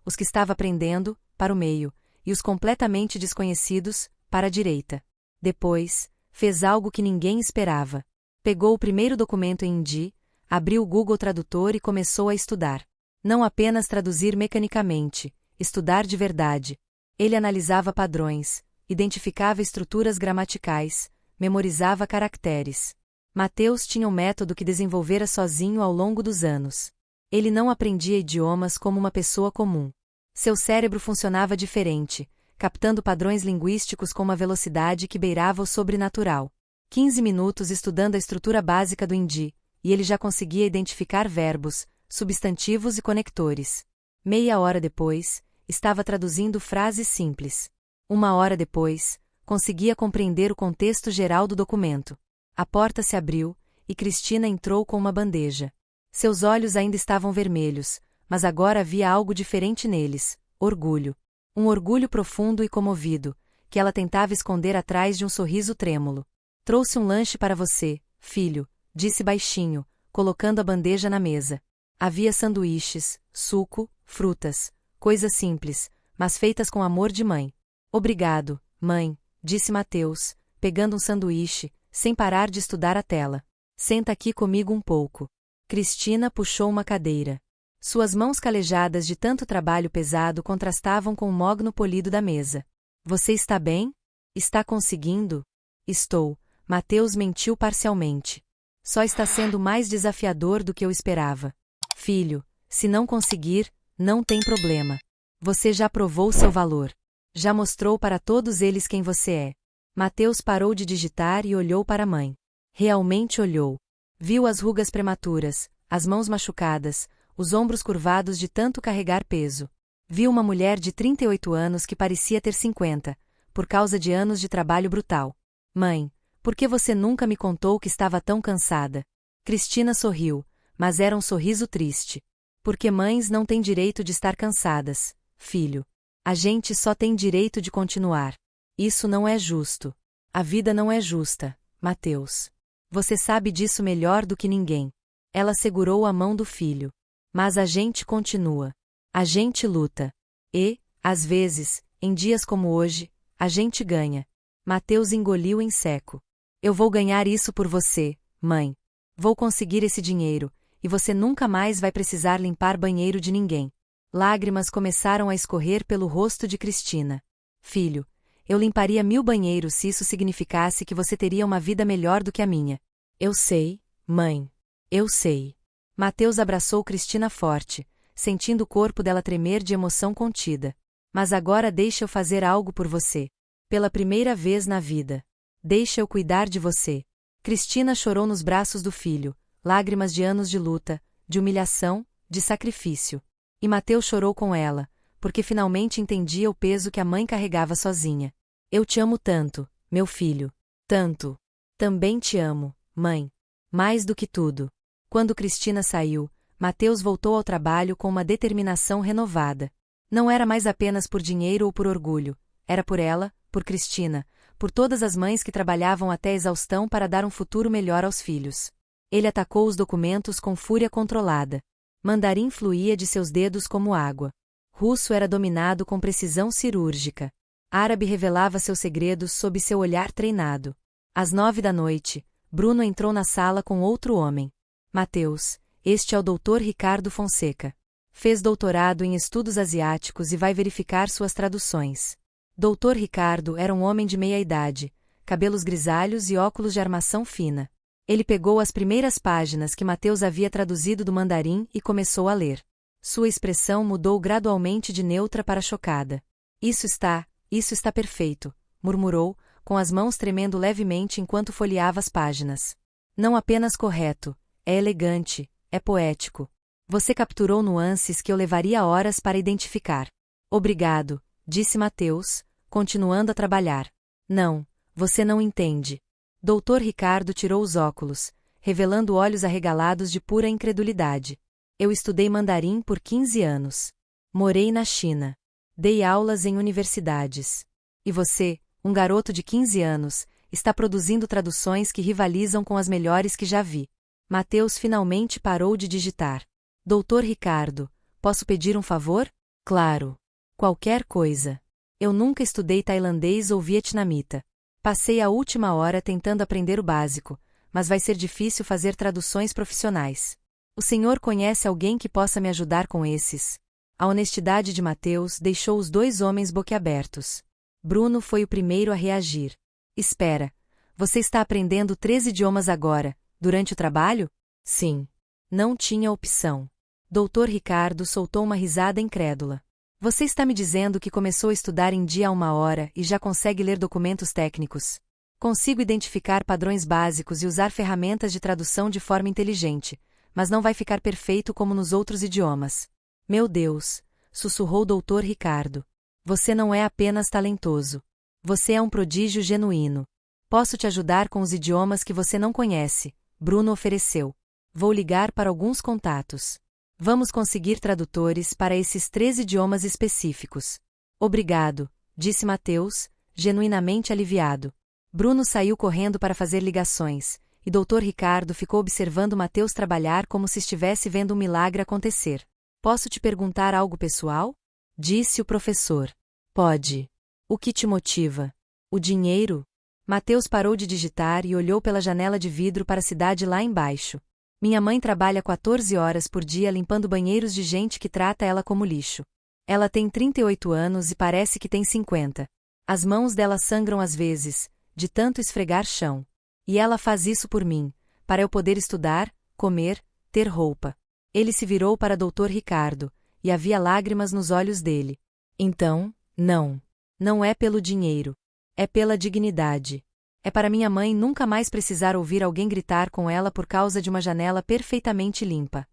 Os que estava aprendendo, para o meio, e os completamente desconhecidos, para a direita. Depois, fez algo que ninguém esperava. Pegou o primeiro documento em hindi, abriu o Google Tradutor e começou a estudar. Não apenas traduzir mecanicamente, estudar de verdade. Ele analisava padrões, identificava estruturas gramaticais, memorizava caracteres. Mateus tinha um método que desenvolvera sozinho ao longo dos anos. Ele não aprendia idiomas como uma pessoa comum. Seu cérebro funcionava diferente, captando padrões linguísticos com uma velocidade que beirava o sobrenatural. 15 minutos estudando a estrutura básica do hindi, e ele já conseguia identificar verbos, substantivos e conectores. Meia hora depois, estava traduzindo frases simples. 1 hora depois, conseguia compreender o contexto geral do documento. A porta se abriu, e Cristina entrou com uma bandeja. Seus olhos ainda estavam vermelhos, mas agora havia algo diferente neles: orgulho. Um orgulho profundo e comovido, que ela tentava esconder atrás de um sorriso trêmulo. Trouxe um lanche para você, filho, disse baixinho, colocando a bandeja na mesa. Havia sanduíches, suco, frutas, coisas simples, mas feitas com amor de mãe. Obrigado, mãe, disse Mateus, pegando um sanduíche, sem parar de estudar a tela. Senta aqui comigo um pouco. Cristina puxou uma cadeira. Suas mãos calejadas de tanto trabalho pesado contrastavam com o mogno polido da mesa. Você está bem? Está conseguindo? Estou. Mateus mentiu parcialmente. Só está sendo mais desafiador do que eu esperava. Filho, se não conseguir, não tem problema. Você já provou seu valor. Já mostrou para todos eles quem você é. Mateus parou de digitar e olhou para a mãe. Realmente olhou. Viu as rugas prematuras, as mãos machucadas, os ombros curvados de tanto carregar peso. Viu uma mulher de 38 anos que parecia ter 50, por causa de anos de trabalho brutal. Mãe, por que você nunca me contou que estava tão cansada? Cristina sorriu, mas era um sorriso triste. Porque mães não têm direito de estar cansadas, filho. A gente só tem direito de continuar. Isso não é justo. A vida não é justa, Mateus. Você sabe disso melhor do que ninguém. Ela segurou a mão do filho. Mas a gente continua. A gente luta. E, às vezes, em dias como hoje, a gente ganha. Mateus engoliu em seco. Eu vou ganhar isso por você, mãe. Vou conseguir esse dinheiro, e você nunca mais vai precisar limpar banheiro de ninguém. Lágrimas começaram a escorrer pelo rosto de Cristina. Filho, eu limparia 1000 banheiros se isso significasse que você teria uma vida melhor do que a minha. Eu sei, mãe. Eu sei. Mateus abraçou Cristina forte, sentindo o corpo dela tremer de emoção contida. Mas agora deixa eu fazer algo por você. Pela primeira vez na vida. Deixa eu cuidar de você. Cristina chorou nos braços do filho, lágrimas de anos de luta, de humilhação, de sacrifício. E Mateus chorou com ela, porque finalmente entendia o peso que a mãe carregava sozinha. Eu te amo tanto, meu filho. Tanto. Também te amo, mãe. Mais do que tudo. Quando Cristina saiu, Mateus voltou ao trabalho com uma determinação renovada. Não era mais apenas por dinheiro ou por orgulho, era por ela, por Cristina, por todas as mães que trabalhavam até a exaustão para dar um futuro melhor aos filhos. Ele atacou os documentos com fúria controlada. Mandarim fluía de seus dedos como água. Russo era dominado com precisão cirúrgica. Árabe revelava seus segredos sob seu olhar treinado. Às 9 da noite, Bruno entrou na sala com outro homem. Mateus, este é o Dr. Ricardo Fonseca. Fez doutorado em estudos asiáticos e vai verificar suas traduções. Dr. Ricardo era um homem de meia-idade, cabelos grisalhos e óculos de armação fina. Ele pegou as primeiras páginas que Mateus havia traduzido do mandarim e começou a ler. Sua expressão mudou gradualmente de neutra para chocada. Isso está perfeito, murmurou, com as mãos tremendo levemente enquanto folheava as páginas. Não apenas correto, é elegante, é poético. Você capturou nuances que eu levaria horas para identificar. Obrigado, disse Mateus, continuando a trabalhar. Não, você não entende. Dr. Ricardo tirou os óculos, revelando olhos arregalados de pura incredulidade. Eu estudei mandarim por 15 anos. Morei na China. Dei aulas em universidades. E você, um garoto de 15 anos, está produzindo traduções que rivalizam com as melhores que já vi. Mateus finalmente parou de digitar. Dr. Ricardo, posso pedir um favor? Claro. Qualquer coisa. Eu nunca estudei tailandês ou vietnamita. Passei a última hora tentando aprender o básico, mas vai ser difícil fazer traduções profissionais. O senhor conhece alguém que possa me ajudar com esses? A honestidade de Mateus deixou os dois homens boquiabertos. Bruno foi o primeiro a reagir. Espera, você está aprendendo 3 idiomas agora, durante o trabalho? Sim. Não tinha opção. Dr. Ricardo soltou uma risada incrédula. Você está me dizendo que começou a estudar em dia a 1 hora e já consegue ler documentos técnicos? Consigo identificar padrões básicos e usar ferramentas de tradução de forma inteligente, mas não vai ficar perfeito como nos outros idiomas. Meu Deus, sussurrou Dr. Ricardo. Você não é apenas talentoso. Você é um prodígio genuíno. Posso te ajudar com os idiomas que você não conhece, Bruno ofereceu. Vou ligar para alguns contatos. Vamos conseguir tradutores para esses 3 idiomas específicos. Obrigado, disse Mateus, genuinamente aliviado. Bruno saiu correndo para fazer ligações, e Dr. Ricardo ficou observando Mateus trabalhar como se estivesse vendo um milagre acontecer. Posso te perguntar algo pessoal? Disse o professor. Pode. O que te motiva? O dinheiro? Mateus parou de digitar e olhou pela janela de vidro para a cidade lá embaixo. Minha mãe trabalha 14 horas por dia limpando banheiros de gente que trata ela como lixo. Ela tem 38 anos e parece que tem 50. As mãos dela sangram às vezes, de tanto esfregar chão. E ela faz isso por mim, para eu poder estudar, comer, ter roupa. Ele se virou para Dr. Ricardo, e havia lágrimas nos olhos dele. Então, não. Não é pelo dinheiro. É pela dignidade. É para minha mãe nunca mais precisar ouvir alguém gritar com ela por causa de uma janela perfeitamente limpa.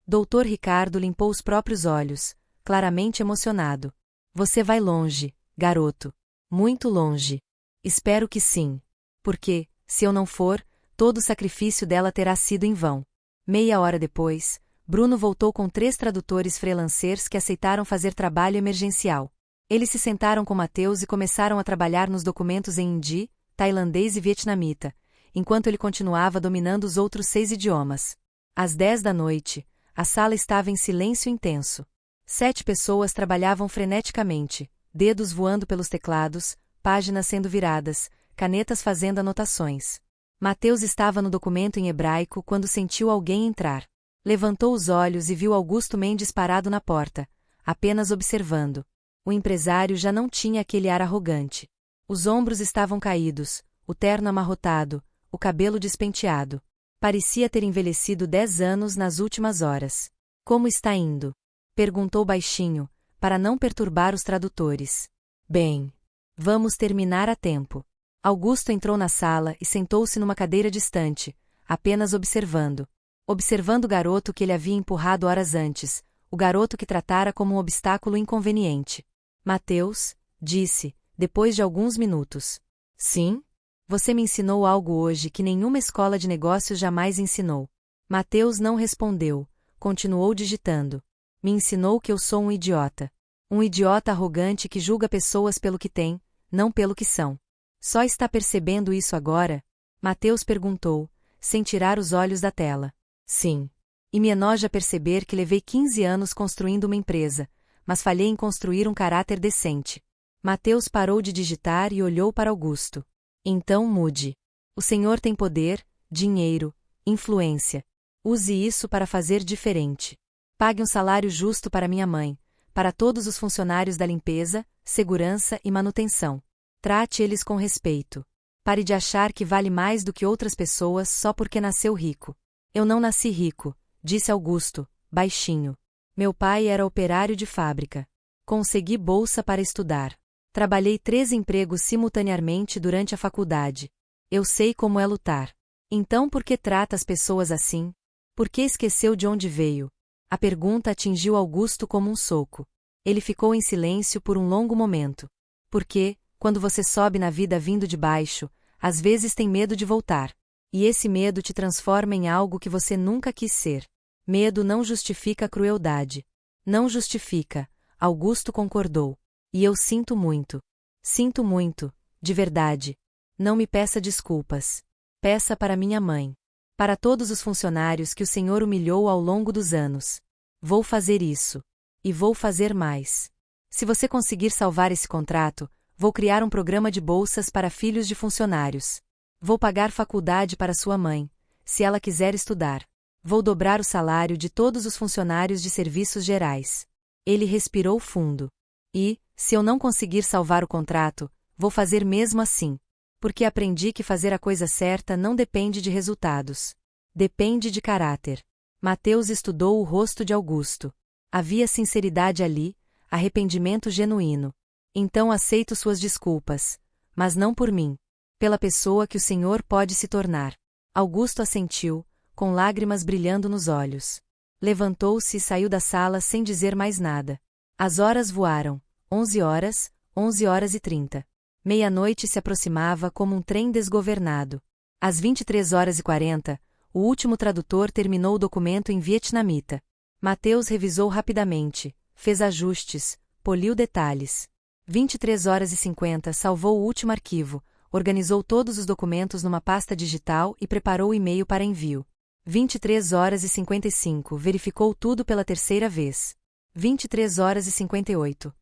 Dr. Ricardo limpou os próprios olhos, claramente emocionado. Você vai longe, garoto. Muito longe. Espero que sim. Porque, se eu não for, todo o sacrifício dela terá sido em vão. Meia hora depois, Bruno voltou com 3 tradutores freelancers que aceitaram fazer trabalho emergencial. Eles se sentaram com Mateus e começaram a trabalhar nos documentos em hindi, tailandês e vietnamita, enquanto ele continuava dominando os outros 6 idiomas. Às 10 da noite, a sala estava em silêncio intenso. 7 pessoas trabalhavam freneticamente, dedos voando pelos teclados, páginas sendo viradas, canetas fazendo anotações. Mateus estava no documento em hebraico quando sentiu alguém entrar. Levantou os olhos e viu Augusto Mendes parado na porta, apenas observando. O empresário já não tinha aquele ar arrogante. Os ombros estavam caídos, o terno amarrotado, o cabelo despenteado. Parecia ter envelhecido 10 anos nas últimas horas. Como está indo? Perguntou baixinho, para não perturbar os tradutores. Bem. Vamos terminar a tempo. Augusto entrou na sala e sentou-se numa cadeira distante, apenas observando. Observando o garoto que ele havia empurrado horas antes, o garoto que tratara como um obstáculo inconveniente. Mateus, disse, depois de alguns minutos. Sim? Você me ensinou algo hoje que nenhuma escola de negócios jamais ensinou. Mateus não respondeu, continuou digitando. Me ensinou que eu sou um idiota. Um idiota arrogante que julga pessoas pelo que têm, não pelo que são. Só está percebendo isso agora? Mateus perguntou, sem tirar os olhos da tela. Sim. E me enoja perceber que levei 15 anos construindo uma empresa, mas falhei em construir um caráter decente. Mateus parou de digitar e olhou para Augusto. Então mude. O senhor tem poder, dinheiro, influência. Use isso para fazer diferente. Pague um salário justo para minha mãe, para todos os funcionários da limpeza, segurança e manutenção. Trate eles com respeito. Pare de achar que vale mais do que outras pessoas só porque nasceu rico. Eu não nasci rico, disse Augusto, baixinho. Meu pai era operário de fábrica. Consegui bolsa para estudar. Trabalhei 3 empregos simultaneamente durante a faculdade. Eu sei como é lutar. Então por que trata as pessoas assim? Por que esqueceu de onde veio? A pergunta atingiu Augusto como um soco. Ele ficou em silêncio por um longo momento. Porque, quando você sobe na vida vindo de baixo, às vezes tem medo de voltar. E esse medo te transforma em algo que você nunca quis ser. Medo não justifica a crueldade. Não justifica, Augusto concordou. E eu sinto muito. Sinto muito, de verdade. Não me peça desculpas. Peça para minha mãe. Para todos os funcionários que o senhor humilhou ao longo dos anos. Vou fazer isso. E vou fazer mais. Se você conseguir salvar esse contrato, vou criar um programa de bolsas para filhos de funcionários. Vou pagar faculdade para sua mãe, se ela quiser estudar. Vou dobrar o salário de todos os funcionários de serviços gerais. Ele respirou fundo. E, se eu não conseguir salvar o contrato, vou fazer mesmo assim. Porque aprendi que fazer a coisa certa não depende de resultados. Depende de caráter. Mateus estudou o rosto de Augusto. Havia sinceridade ali, arrependimento genuíno. Então aceito suas desculpas. Mas não por mim. Pela pessoa que o senhor pode se tornar. Augusto assentiu, com lágrimas brilhando nos olhos. Levantou-se e saiu da sala sem dizer mais nada. As horas voaram. 11 horas, 11h30. Meia-noite se aproximava como um trem desgovernado. Às 23h40, o último tradutor terminou o documento em vietnamita. Mateus revisou rapidamente, fez ajustes, poliu detalhes. 23h50 salvou o último arquivo, organizou todos os documentos numa pasta digital e preparou o e-mail para envio. 23h55 verificou tudo pela terceira vez. 23h58.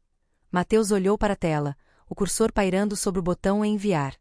Mateus olhou para a tela, o cursor pairando sobre o botão enviar.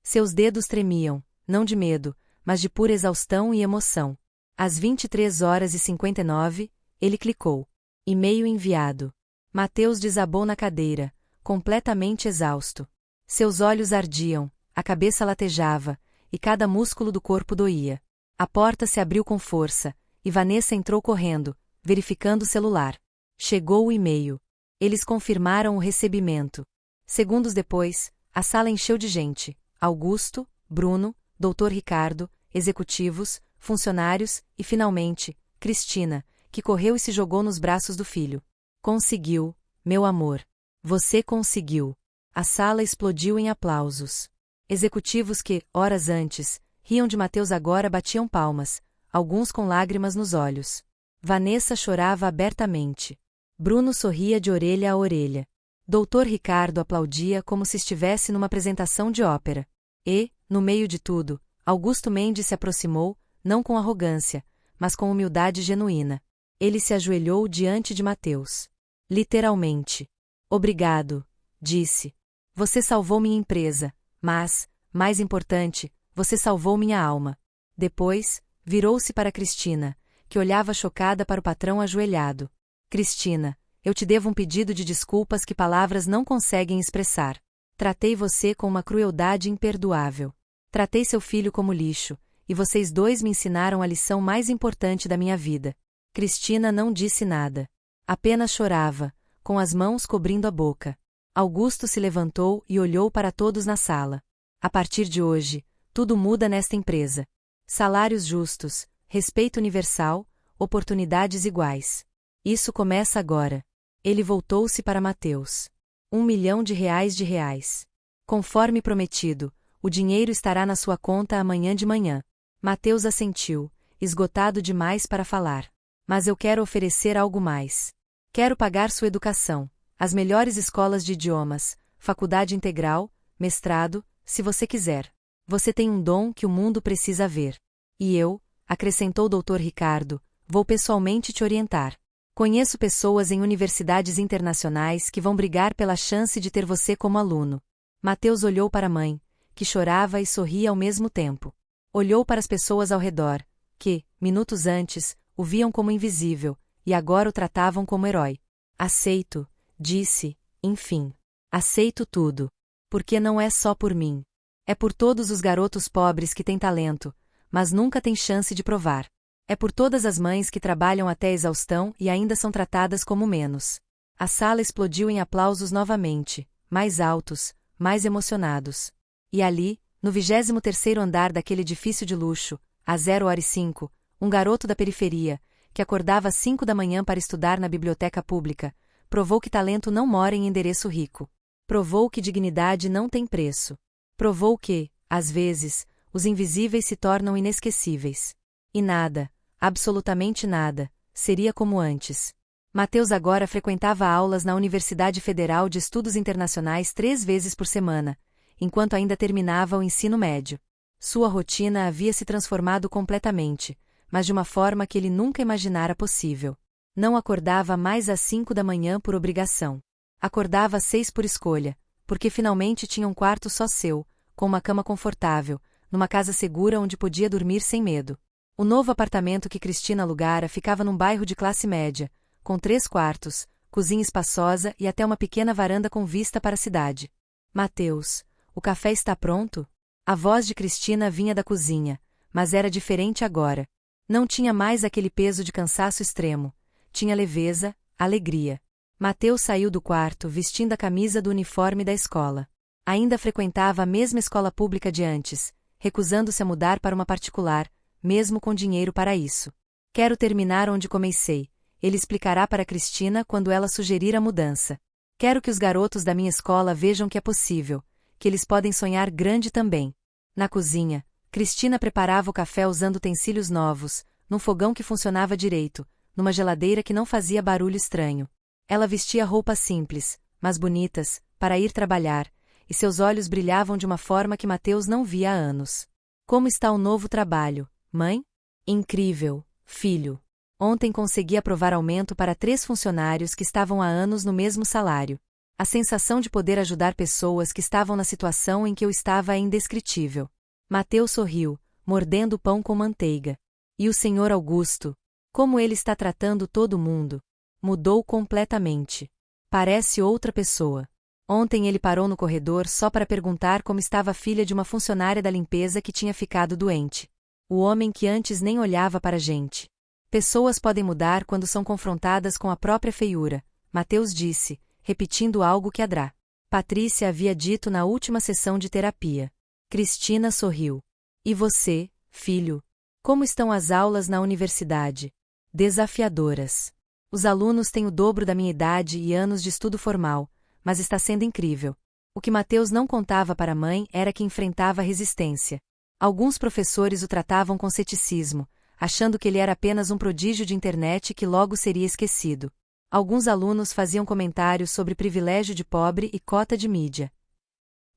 Seus dedos tremiam, não de medo, mas de pura exaustão e emoção. Às 23h59, ele clicou. E-mail enviado. Mateus desabou na cadeira, completamente exausto. Seus olhos ardiam, a cabeça latejava, e cada músculo do corpo doía. A porta se abriu com força, e Vanessa entrou correndo, verificando o celular. Chegou o e-mail. Eles confirmaram o recebimento. Segundos depois, a sala encheu de gente. Augusto, Bruno, Dr. Ricardo, executivos, funcionários e, finalmente, Cristina, que correu e se jogou nos braços do filho. Conseguiu, meu amor. Você conseguiu. A sala explodiu em aplausos. Executivos que, horas antes, riam de Mateus agora batiam palmas, alguns com lágrimas nos olhos. Vanessa chorava abertamente. Bruno sorria de orelha a orelha. Dr. Ricardo aplaudia como se estivesse numa apresentação de ópera. E, no meio de tudo, Augusto Mendes se aproximou, não com arrogância, mas com humildade genuína. Ele se ajoelhou diante de Mateus. Literalmente. Obrigado, disse. Você salvou minha empresa, mas, mais importante, você salvou minha alma. Depois, virou-se para Cristina, que olhava chocada para o patrão ajoelhado. Cristina, eu te devo um pedido de desculpas que palavras não conseguem expressar. Tratei você com uma crueldade imperdoável. Tratei seu filho como lixo, e vocês dois me ensinaram a lição mais importante da minha vida. Cristina não disse nada. Apenas chorava, com as mãos cobrindo a boca. Augusto se levantou e olhou para todos na sala. A partir de hoje, tudo muda nesta empresa. Salários justos, respeito universal, oportunidades iguais. Isso começa agora. Ele voltou-se para Mateus. R$1 milhão de reais. Conforme prometido, o dinheiro estará na sua conta amanhã de manhã. Mateus assentiu, esgotado demais para falar. Mas eu quero oferecer algo mais. Quero pagar sua educação, as melhores escolas de idiomas, faculdade integral, mestrado, se você quiser. Você tem um dom que o mundo precisa ver. E eu, acrescentou Dr. Ricardo, vou pessoalmente te orientar. Conheço pessoas em universidades internacionais que vão brigar pela chance de ter você como aluno. Mateus olhou para a mãe, que chorava e sorria ao mesmo tempo. Olhou para as pessoas ao redor, que, minutos antes, o viam como invisível, e agora o tratavam como herói. Aceito, disse, enfim. Aceito tudo. Porque não é só por mim. É por todos os garotos pobres que têm talento, mas nunca têm chance de provar. É por todas as mães que trabalham até a exaustão e ainda são tratadas como menos. A sala explodiu em aplausos novamente, mais altos, mais emocionados. E ali, no 23º andar daquele edifício de luxo, às 0h05, um garoto da periferia, que acordava às 5 da manhã para estudar na biblioteca pública, provou que talento não mora em endereço rico. Provou que dignidade não tem preço. Provou que, às vezes, os invisíveis se tornam inesquecíveis. E nada, absolutamente nada, seria como antes. Mateus agora frequentava aulas na Universidade Federal de Estudos Internacionais 3 vezes por semana, enquanto ainda terminava o ensino médio. Sua rotina havia se transformado completamente, mas de uma forma que ele nunca imaginara possível. Não acordava mais às 5 da manhã por obrigação. Acordava às 6 por escolha, porque finalmente tinha um quarto só seu, com uma cama confortável, numa casa segura onde podia dormir sem medo. O novo apartamento que Cristina alugara ficava num bairro de classe média, com 3 quartos, cozinha espaçosa e até uma pequena varanda com vista para a cidade. Mateus, o café está pronto? A voz de Cristina vinha da cozinha, mas era diferente agora. Não tinha mais aquele peso de cansaço extremo. Tinha leveza, alegria. Mateus saiu do quarto vestindo a camisa do uniforme da escola. Ainda frequentava a mesma escola pública de antes, recusando-se a mudar para uma particular, mesmo com dinheiro para isso. Quero terminar onde comecei. Ele explicará para Cristina quando ela sugerir a mudança. Quero que os garotos da minha escola vejam que é possível, que eles podem sonhar grande também. Na cozinha, Cristina preparava o café usando utensílios novos, num fogão que funcionava direito, numa geladeira que não fazia barulho estranho. Ela vestia roupas simples, mas bonitas, para ir trabalhar, e seus olhos brilhavam de uma forma que Mateus não via há anos. Como está o novo trabalho, mãe? Incrível, filho. Ontem consegui aprovar aumento para 3 funcionários que estavam há anos no mesmo salário. A sensação de poder ajudar pessoas que estavam na situação em que eu estava é indescritível. Mateus sorriu, mordendo o pão com manteiga. E o senhor Augusto? Como ele está tratando todo mundo? Mudou completamente. Parece outra pessoa. Ontem ele parou no corredor só para perguntar como estava a filha de uma funcionária da limpeza que tinha ficado doente. O homem que antes nem olhava para a gente. Pessoas podem mudar quando são confrontadas com a própria feiura, Mateus disse, repetindo algo que Adrá Patrícia havia dito na última sessão de terapia. Cristina sorriu. E você, filho? Como estão as aulas na universidade? Desafiadoras. Os alunos têm o dobro da minha idade e anos de estudo formal, mas está sendo incrível. O que Mateus não contava para a mãe era que enfrentava resistência. Alguns professores o tratavam com ceticismo, achando que ele era apenas um prodígio de internet que logo seria esquecido. Alguns alunos faziam comentários sobre privilégio de pobre e cota de mídia.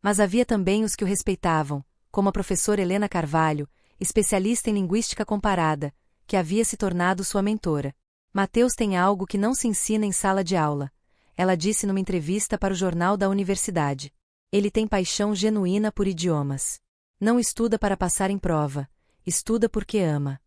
Mas havia também os que o respeitavam, como a professora Helena Carvalho, especialista em linguística comparada, que havia se tornado sua mentora. Mateus tem algo que não se ensina em sala de aula. Ela disse numa entrevista para o jornal da universidade. Ele tem paixão genuína por idiomas. Não estuda para passar em prova, estuda porque ama.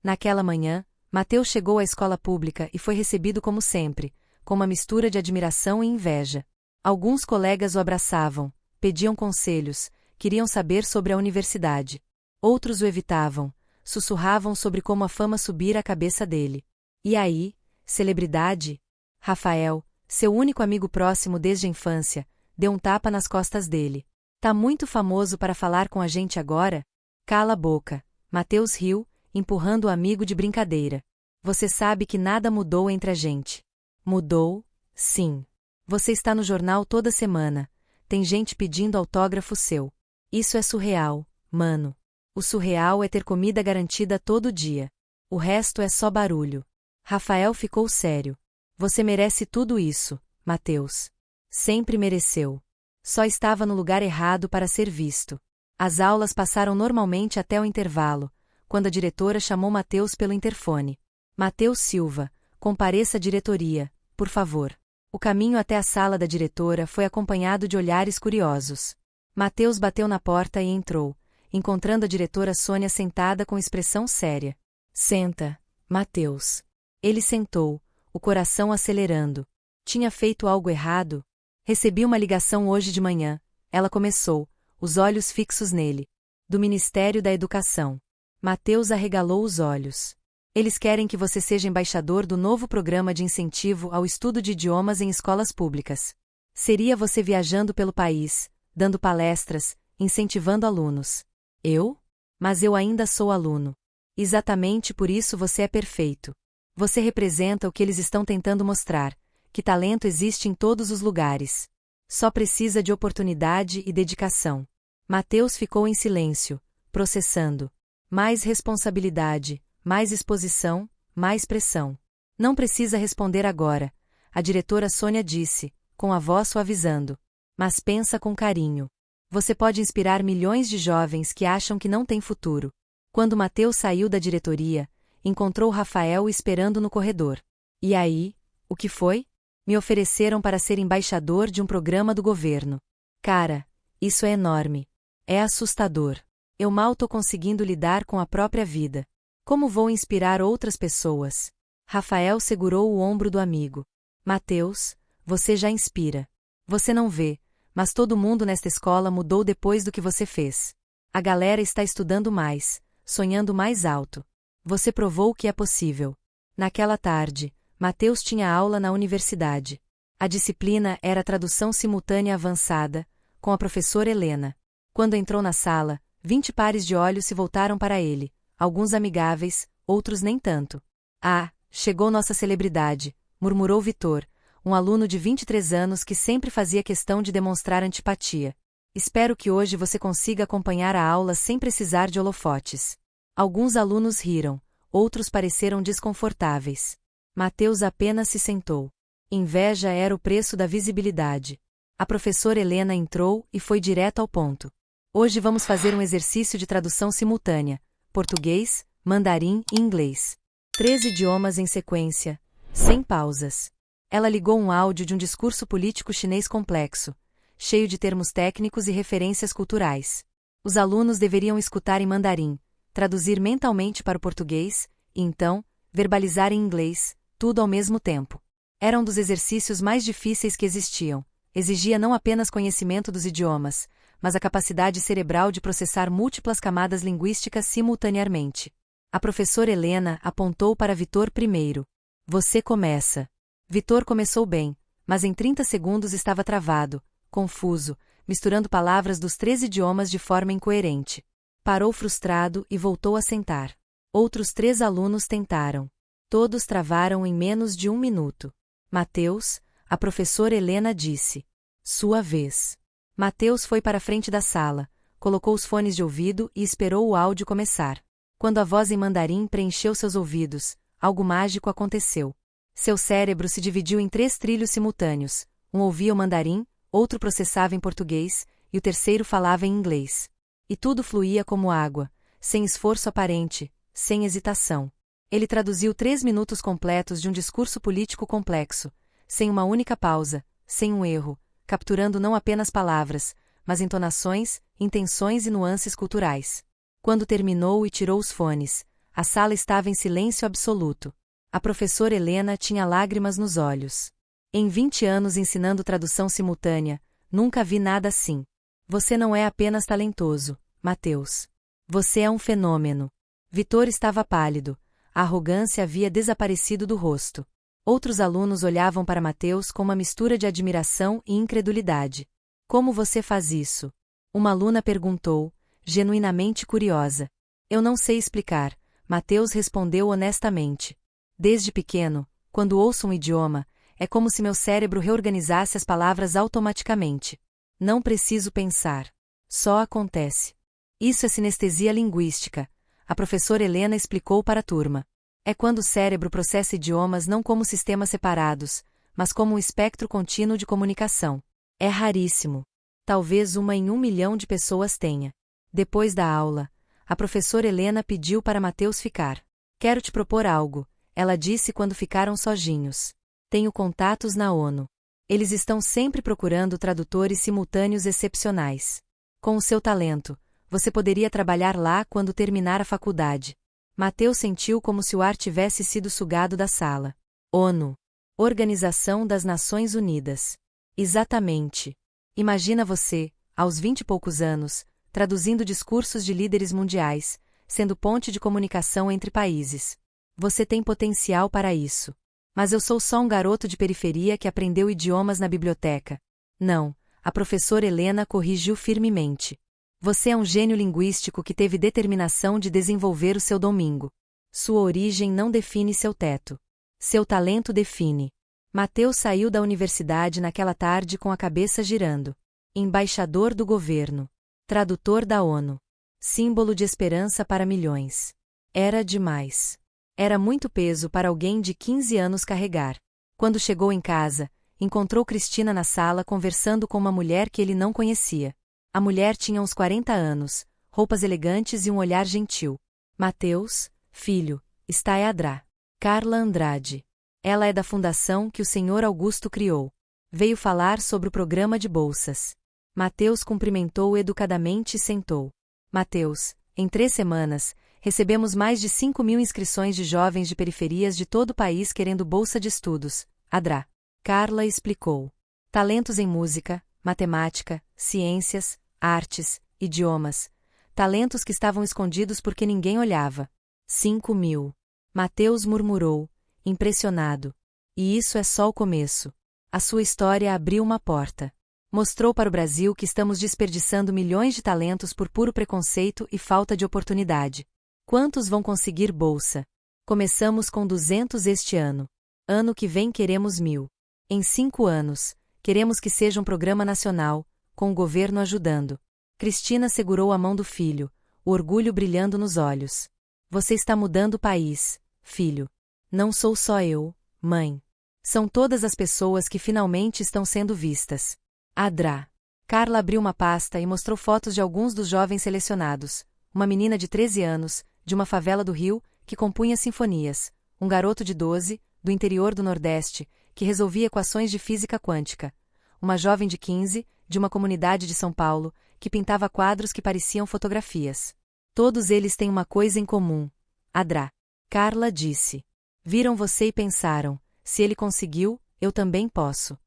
Naquela manhã, Mateus chegou à escola pública e foi recebido como sempre, com uma mistura de admiração e inveja. Alguns colegas o abraçavam, pediam conselhos, queriam saber sobre a universidade. Outros o evitavam, sussurravam sobre como a fama subira à cabeça dele. E aí, celebridade? Rafael, seu único amigo próximo desde a infância, deu um tapa nas costas dele. Tá muito famoso para falar com a gente agora? Cala a boca. Mateus riu, empurrando o amigo de brincadeira. Você sabe que nada mudou entre a gente. Mudou? Sim. Você está no jornal toda semana. Tem gente pedindo autógrafo seu. Isso é surreal, mano. O surreal é ter comida garantida todo dia. O resto é só barulho. Rafael ficou sério. Você merece tudo isso, Mateus. Sempre mereceu. Só estava no lugar errado para ser visto. As aulas passaram normalmente até o intervalo, quando a diretora chamou Mateus pelo interfone. Mateus Silva, compareça à diretoria, por favor. O caminho até a sala da diretora foi acompanhado de olhares curiosos. Mateus bateu na porta e entrou, encontrando a diretora Sônia sentada com expressão séria. Senta, Mateus. Ele sentou, o coração acelerando. Tinha feito algo errado? Recebi uma ligação hoje de manhã, ela começou, os olhos fixos nele. Do Ministério da Educação. Mateus arregalou os olhos. Eles querem que você seja embaixador do novo programa de incentivo ao estudo de idiomas em escolas públicas. Seria você viajando pelo país, dando palestras, incentivando alunos. Eu? Mas eu ainda sou aluno. Exatamente por isso você é perfeito. Você representa o que eles estão tentando mostrar, que talento existe em todos os lugares. Só precisa de oportunidade e dedicação. Mateus ficou em silêncio, processando. Mais responsabilidade, mais exposição, mais pressão. Não precisa responder agora, a diretora Sônia disse, com a voz suavizando. Mas pensa com carinho. Você pode inspirar milhões de jovens que acham que não têm futuro. Quando Mateus saiu da diretoria, encontrou Rafael esperando no corredor. E aí, o que foi? Me ofereceram para ser embaixador de um programa do governo. Cara, isso é enorme. É assustador. Eu mal tô conseguindo lidar com a própria vida. Como vou inspirar outras pessoas? Rafael segurou o ombro do amigo. Mateus, você já inspira. Você não vê, mas todo mundo nesta escola mudou depois do que você fez. A galera está estudando mais, sonhando mais alto. Você provou que é possível. Naquela tarde, Mateus tinha aula na universidade. A disciplina era tradução simultânea avançada, com a professora Helena. Quando entrou na sala, 20 pares de olhos se voltaram para ele, alguns amigáveis, outros nem tanto. Ah, chegou nossa celebridade, murmurou Vitor, um aluno de 23 anos que sempre fazia questão de demonstrar antipatia. Espero que hoje você consiga acompanhar a aula sem precisar de holofotes. Alguns alunos riram, outros pareceram desconfortáveis. Mateus apenas se sentou. Inveja era o preço da visibilidade. A professora Helena entrou e foi direto ao ponto. Hoje vamos fazer um exercício de tradução simultânea: português, mandarim e inglês. 3 idiomas em sequência, sem pausas. Ela ligou um áudio de um discurso político chinês complexo, cheio de termos técnicos e referências culturais. Os alunos deveriam escutar em mandarim, traduzir mentalmente para o português, e então, verbalizar em inglês, tudo ao mesmo tempo. Era um dos exercícios mais difíceis que existiam. Exigia não apenas conhecimento dos idiomas, mas a capacidade cerebral de processar múltiplas camadas linguísticas simultaneamente. A professora Helena apontou para Vitor primeiro. Você começa. Vitor começou bem, mas em 30 segundos estava travado, confuso, misturando palavras dos 3 idiomas de forma incoerente. Parou frustrado e voltou a sentar. Outros 3 alunos tentaram. Todos travaram em menos de 1 minuto. Mateus, a professora Helena disse. Sua vez. Mateus foi para a frente da sala, colocou os fones de ouvido e esperou o áudio começar. Quando a voz em mandarim preencheu seus ouvidos, algo mágico aconteceu. Seu cérebro se dividiu em 3 trilhos simultâneos. Um ouvia o mandarim, outro processava em português, e o terceiro falava em inglês. E tudo fluía como água, sem esforço aparente, sem hesitação. Ele traduziu 3 minutos completos de um discurso político complexo, sem uma única pausa, sem um erro, capturando não apenas palavras, mas entonações, intenções e nuances culturais. Quando terminou e tirou os fones, a sala estava em silêncio absoluto. A professora Helena tinha lágrimas nos olhos. Em 20 anos ensinando tradução simultânea, nunca vi nada assim. Você não é apenas talentoso, Mateus. Você é um fenômeno. Vitor estava pálido. A arrogância havia desaparecido do rosto. Outros alunos olhavam para Mateus com uma mistura de admiração e incredulidade. Como você faz isso? Uma aluna perguntou, genuinamente curiosa. Eu não sei explicar, Mateus respondeu honestamente. Desde pequeno, quando ouço um idioma, é como se meu cérebro reorganizasse as palavras automaticamente. Não preciso pensar. Só acontece. Isso é sinestesia linguística, a professora Helena explicou para a turma. É quando o cérebro processa idiomas não como sistemas separados, mas como um espectro contínuo de comunicação. É raríssimo. Talvez 1 em 1 milhão de pessoas tenha. Depois da aula, a professora Helena pediu para Mateus ficar. Quero te propor algo, ela disse quando ficaram sozinhos. Tenho contatos na ONU. Eles estão sempre procurando tradutores simultâneos excepcionais. Com o seu talento, você poderia trabalhar lá quando terminar a faculdade. Mateus sentiu como se o ar tivesse sido sugado da sala. ONU. Organização das Nações Unidas. Exatamente. Imagina você, aos 20 e poucos anos, traduzindo discursos de líderes mundiais, sendo ponte de comunicação entre países. Você tem potencial para isso. Mas eu sou só um garoto de periferia que aprendeu idiomas na biblioteca. Não, a professora Helena corrigiu firmemente. Você é um gênio linguístico que teve determinação de desenvolver o seu domínio. Sua origem não define seu teto. Seu talento define. Mateus saiu da universidade naquela tarde com a cabeça girando. Embaixador do governo. Tradutor da ONU. Símbolo de esperança para milhões. Era demais. Era muito peso para alguém de 15 anos carregar. Quando chegou em casa, encontrou Cristina na sala conversando com uma mulher que ele não conhecia. A mulher tinha uns 40 anos, roupas elegantes e um olhar gentil. Mateus, filho, está é a Dra. Carla Andrade. Ela é da fundação que o Sr. Augusto criou. Veio falar sobre o programa de bolsas. Mateus cumprimentou educadamente e sentou. Mateus, em 3 semanas, recebemos mais de 5.000 inscrições de jovens de periferias de todo o país querendo bolsa de estudos. A Dra. Carla explicou. Talentos em música, matemática, ciências, artes, idiomas. Talentos que estavam escondidos porque ninguém olhava. 5.000. Mateus murmurou, impressionado. E isso é só o começo. A sua história abriu uma porta. Mostrou para o Brasil que estamos desperdiçando milhões de talentos por puro preconceito e falta de oportunidade. Quantos vão conseguir bolsa? Começamos com 200 este ano. Ano que vem queremos 1000. Em 5 anos, queremos que seja um programa nacional, com o governo ajudando. Cristina segurou a mão do filho, o orgulho brilhando nos olhos. Você está mudando o país, filho. Não sou só eu, mãe. São todas as pessoas que finalmente estão sendo vistas. Adra. Carla abriu uma pasta e mostrou fotos de alguns dos jovens selecionados. Uma menina de 13 anos, de uma favela do Rio, que compunha sinfonias. Um garoto de 12, do interior do Nordeste, que resolvia equações de física quântica. Uma jovem de 15, de uma comunidade de São Paulo, que pintava quadros que pareciam fotografias. Todos eles têm uma coisa em comum. Adra. Carla disse. Viram você e pensaram, se ele conseguiu, eu também posso.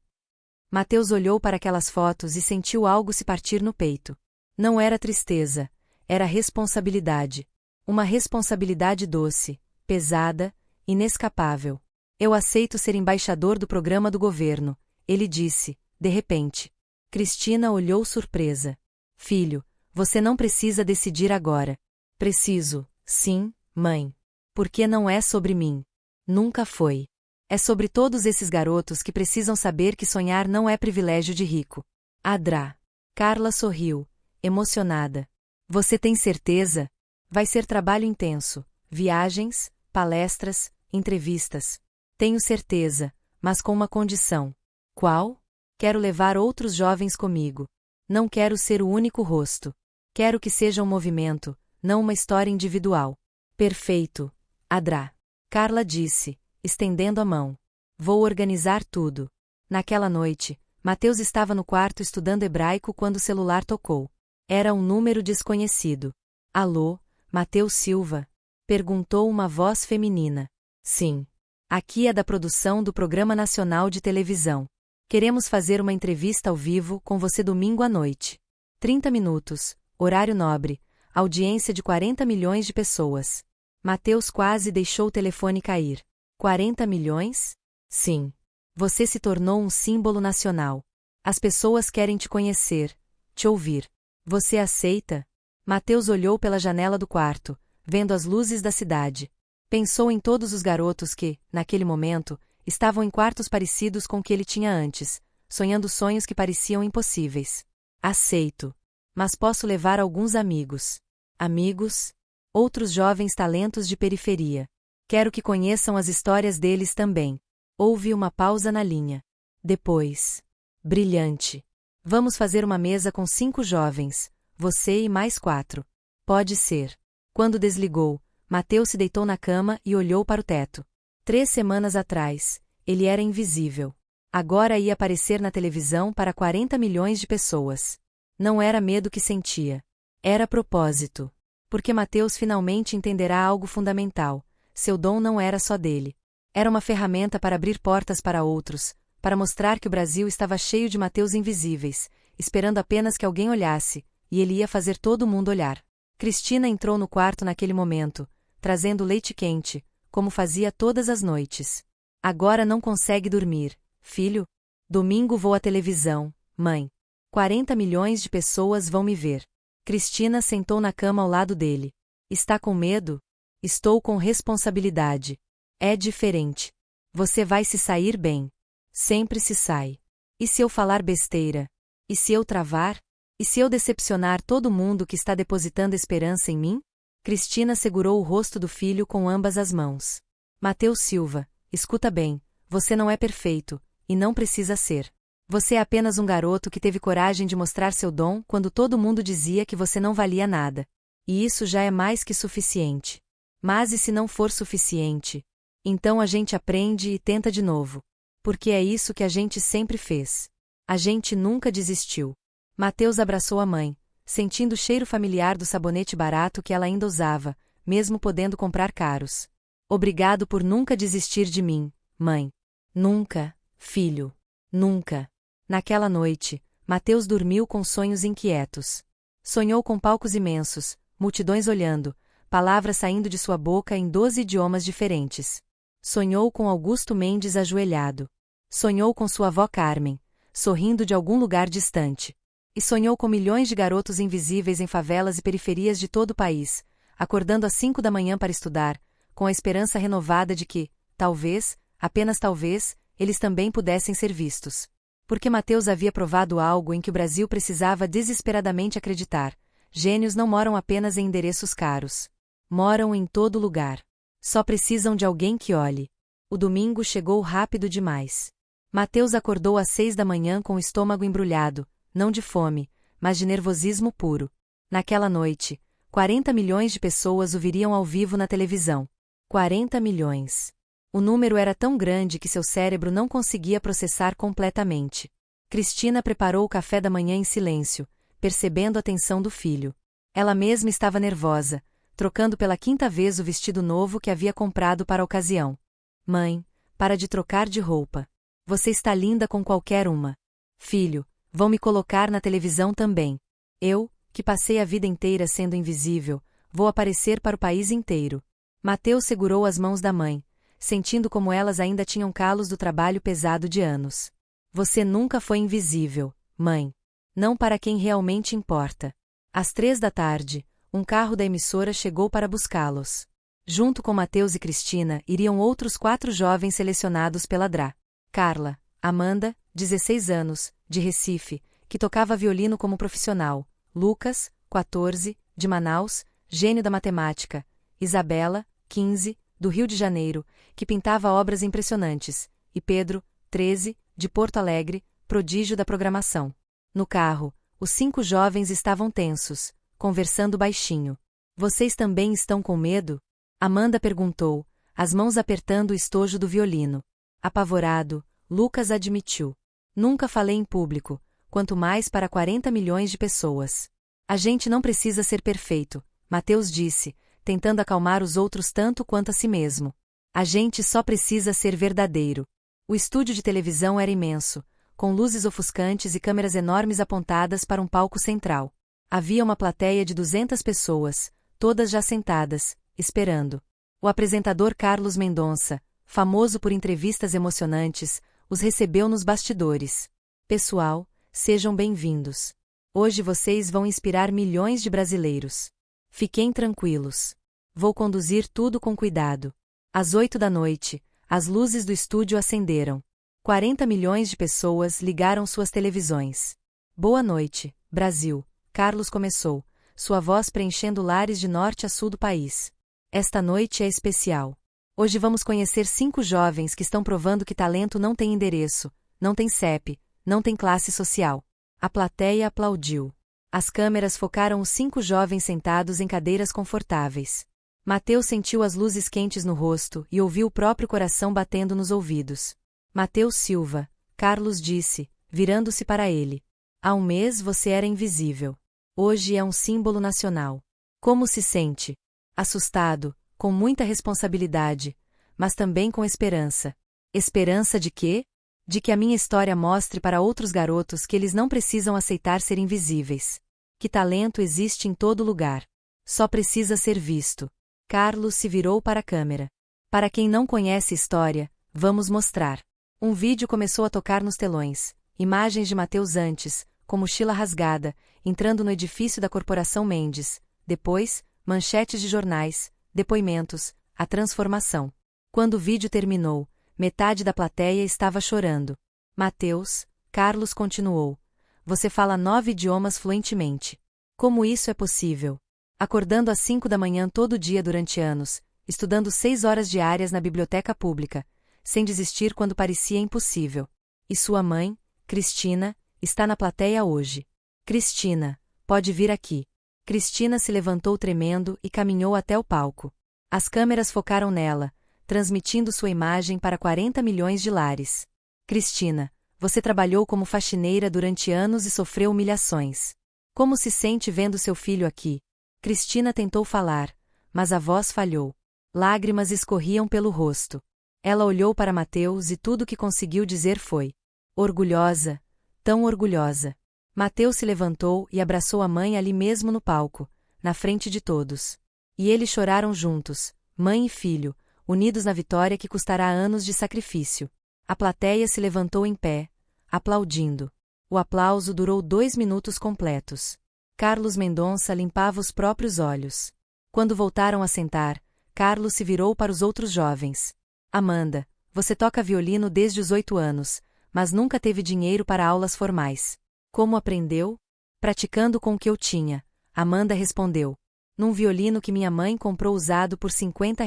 Mateus olhou para aquelas fotos e sentiu algo se partir no peito. Não era tristeza, era responsabilidade. Uma responsabilidade doce, pesada, inescapável. Eu aceito ser embaixador do programa do governo, ele disse, de repente. Cristina olhou surpresa. Filho, você não precisa decidir agora. Preciso, sim, mãe. Porque não é sobre mim. Nunca foi. É sobre todos esses garotos que precisam saber que sonhar não é privilégio de rico. Adra. Carla sorriu, emocionada. Você tem certeza? Vai ser trabalho intenso, viagens, palestras, entrevistas. Tenho certeza, mas com uma condição. Qual? Quero levar outros jovens comigo. Não quero ser o único rosto. Quero que seja um movimento, não uma história individual. Perfeito. Adra. Carla disse, estendendo a mão. Vou organizar tudo. Naquela noite, Mateus estava no quarto estudando hebraico quando o celular tocou. Era um número desconhecido. Alô, Mateus Silva? Perguntou uma voz feminina. Sim. Aqui é da produção do Programa Nacional de Televisão. Queremos fazer uma entrevista ao vivo com você domingo à noite. 30 minutos, horário nobre, audiência de 40 milhões de pessoas. Mateus quase deixou o telefone cair. 40 milhões? Sim. Você se tornou um símbolo nacional. As pessoas querem te conhecer, te ouvir. Você aceita? Mateus olhou pela janela do quarto, vendo as luzes da cidade. Pensou em todos os garotos que, naquele momento, estavam em quartos parecidos com o que ele tinha antes, sonhando sonhos que pareciam impossíveis. Aceito. Mas posso levar alguns amigos. Amigos? Outros jovens talentos de periferia. Quero que conheçam as histórias deles também. Houve uma pausa na linha. Depois. Brilhante. Vamos fazer uma mesa com 5 jovens, você e mais 4. Pode ser. Quando desligou, Mateus se deitou na cama e olhou para o teto. 3 semanas atrás, ele era invisível. Agora ia aparecer na televisão para 40 milhões de pessoas. Não era medo que sentia. Era propósito. Porque Mateus finalmente entenderá algo fundamental. Seu dom não era só dele. Era uma ferramenta para abrir portas para outros, para mostrar que o Brasil estava cheio de Mateus invisíveis, esperando apenas que alguém olhasse, e ele ia fazer todo mundo olhar. Cristina entrou no quarto naquele momento, trazendo leite quente, como fazia todas as noites. Agora não consegue dormir, filho? Domingo vou à televisão, mãe. 40 milhões de pessoas vão me ver. Cristina sentou na cama ao lado dele. Está com medo? Estou com responsabilidade. É diferente. Você vai se sair bem. Sempre se sai. E se eu falar besteira? E se eu travar? E se eu decepcionar todo mundo que está depositando esperança em mim? Cristina segurou o rosto do filho com ambas as mãos. Mateus Silva, escuta bem, você não é perfeito, e não precisa ser. Você é apenas um garoto que teve coragem de mostrar seu dom quando todo mundo dizia que você não valia nada. E isso já é mais que suficiente. Mas e se não for suficiente? Então a gente aprende e tenta de novo. Porque é isso que a gente sempre fez. A gente nunca desistiu. Mateus abraçou a mãe, sentindo o cheiro familiar do sabonete barato que ela ainda usava, mesmo podendo comprar caros. Obrigado por nunca desistir de mim, mãe. Nunca, filho. Nunca. Naquela noite, Mateus dormiu com sonhos inquietos. Sonhou com palcos imensos, multidões olhando, palavras saindo de sua boca em 12 idiomas diferentes. Sonhou com Augusto Mendes ajoelhado. Sonhou com sua avó Carmen, sorrindo de algum lugar distante. E sonhou com milhões de garotos invisíveis em favelas e periferias de todo o país, acordando às 5 da manhã para estudar, com a esperança renovada de que, talvez, apenas talvez, eles também pudessem ser vistos. Porque Mateus havia provado algo em que o Brasil precisava desesperadamente acreditar: gênios não moram apenas em endereços caros. Moram em todo lugar. Só precisam de alguém que olhe. O domingo chegou rápido demais. Mateus acordou às 6 da manhã com o estômago embrulhado, não de fome, mas de nervosismo puro. Naquela noite, 40 milhões de pessoas o viriam ao vivo na televisão. 40 milhões. O número era tão grande que seu cérebro não conseguia processar completamente. Cristina preparou o café da manhã em silêncio, percebendo a tensão do filho. Ela mesma estava nervosa, trocando pela 5ª vez o vestido novo que havia comprado para a ocasião. Mãe, para de trocar de roupa. Você está linda com qualquer uma. Filho, vão me colocar na televisão também. Eu, que passei a vida inteira sendo invisível, vou aparecer para o país inteiro. Mateus segurou as mãos da mãe, sentindo como elas ainda tinham calos do trabalho pesado de anos. Você nunca foi invisível, mãe. Não para quem realmente importa. Às 3 da tarde, um carro da emissora chegou para buscá-los. Junto com Mateus e Cristina iriam outros 4 jovens selecionados pela DRA. Carla, Amanda, 16 anos, de Recife, que tocava violino como profissional. Lucas, 14, de Manaus, gênio da matemática. Isabela, 15, do Rio de Janeiro, que pintava obras impressionantes. E Pedro, 13, de Porto Alegre, prodígio da programação. No carro, os 5 jovens estavam tensos, conversando baixinho. Vocês também estão com medo? Amanda perguntou, as mãos apertando o estojo do violino. Apavorado, Lucas admitiu. Nunca falei em público, quanto mais para 40 milhões de pessoas. A gente não precisa ser perfeito, Mateus disse, tentando acalmar os outros tanto quanto a si mesmo. A gente só precisa ser verdadeiro. O estúdio de televisão era imenso, com luzes ofuscantes e câmeras enormes apontadas para um palco central. Havia uma plateia de 200 pessoas, todas já sentadas, esperando. O apresentador Carlos Mendonça, famoso por entrevistas emocionantes, os recebeu nos bastidores. Pessoal, sejam bem-vindos. Hoje vocês vão inspirar milhões de brasileiros. Fiquem tranquilos. Vou conduzir tudo com cuidado. Às 8 da noite, as luzes do estúdio acenderam. 40 milhões de pessoas ligaram suas televisões. Boa noite, Brasil. Carlos começou, sua voz preenchendo lares de norte a sul do país. Esta noite é especial. Hoje vamos conhecer 5 jovens que estão provando que talento não tem endereço, não tem CEP, não tem classe social. A plateia aplaudiu. As câmeras focaram os 5 jovens sentados em cadeiras confortáveis. Mateus sentiu as luzes quentes no rosto e ouviu o próprio coração batendo nos ouvidos. Mateus Silva, Carlos disse, virando-se para ele. Há um mês você era invisível. Hoje é um símbolo nacional. Como se sente? Assustado, com muita responsabilidade, mas também com esperança. Esperança de quê? De que a minha história mostre para outros garotos que eles não precisam aceitar ser invisíveis. Que talento existe em todo lugar. Só precisa ser visto. Carlos se virou para a câmera. Para quem não conhece história, vamos mostrar. Um vídeo começou a tocar nos telões. Imagens de Mateus antes, com mochila rasgada, entrando no edifício da Corporação Mendes. Depois, manchetes de jornais, depoimentos, a transformação. Quando o vídeo terminou, metade da plateia estava chorando. Mateus, Carlos continuou. Você fala 9 idiomas fluentemente. Como isso é possível? Acordando às 5 da manhã todo dia durante anos, estudando 6 horas diárias na biblioteca pública, sem desistir quando parecia impossível. E sua mãe, Cristina, está na plateia hoje. Cristina, pode vir aqui. Cristina se levantou tremendo e caminhou até o palco. As câmeras focaram nela, transmitindo sua imagem para 40 milhões de lares. Cristina, você trabalhou como faxineira durante anos e sofreu humilhações. Como se sente vendo seu filho aqui? Cristina tentou falar, mas a voz falhou. Lágrimas escorriam pelo rosto. Ela olhou para Mateus e tudo o que conseguiu dizer foi: orgulhosa, tão orgulhosa. Mateus se levantou e abraçou a mãe ali mesmo no palco, na frente de todos. E eles choraram juntos, mãe e filho, unidos na vitória que custará anos de sacrifício. A plateia se levantou em pé, aplaudindo. O aplauso durou 2 minutos completos. Carlos Mendonça limpava os próprios olhos. Quando voltaram a sentar, Carlos se virou para os outros jovens. Amanda, você toca violino desde os 8 anos, mas nunca teve dinheiro para aulas formais. Como aprendeu? Praticando com o que eu tinha, Amanda respondeu. Num violino que minha mãe comprou usado por R$ 50.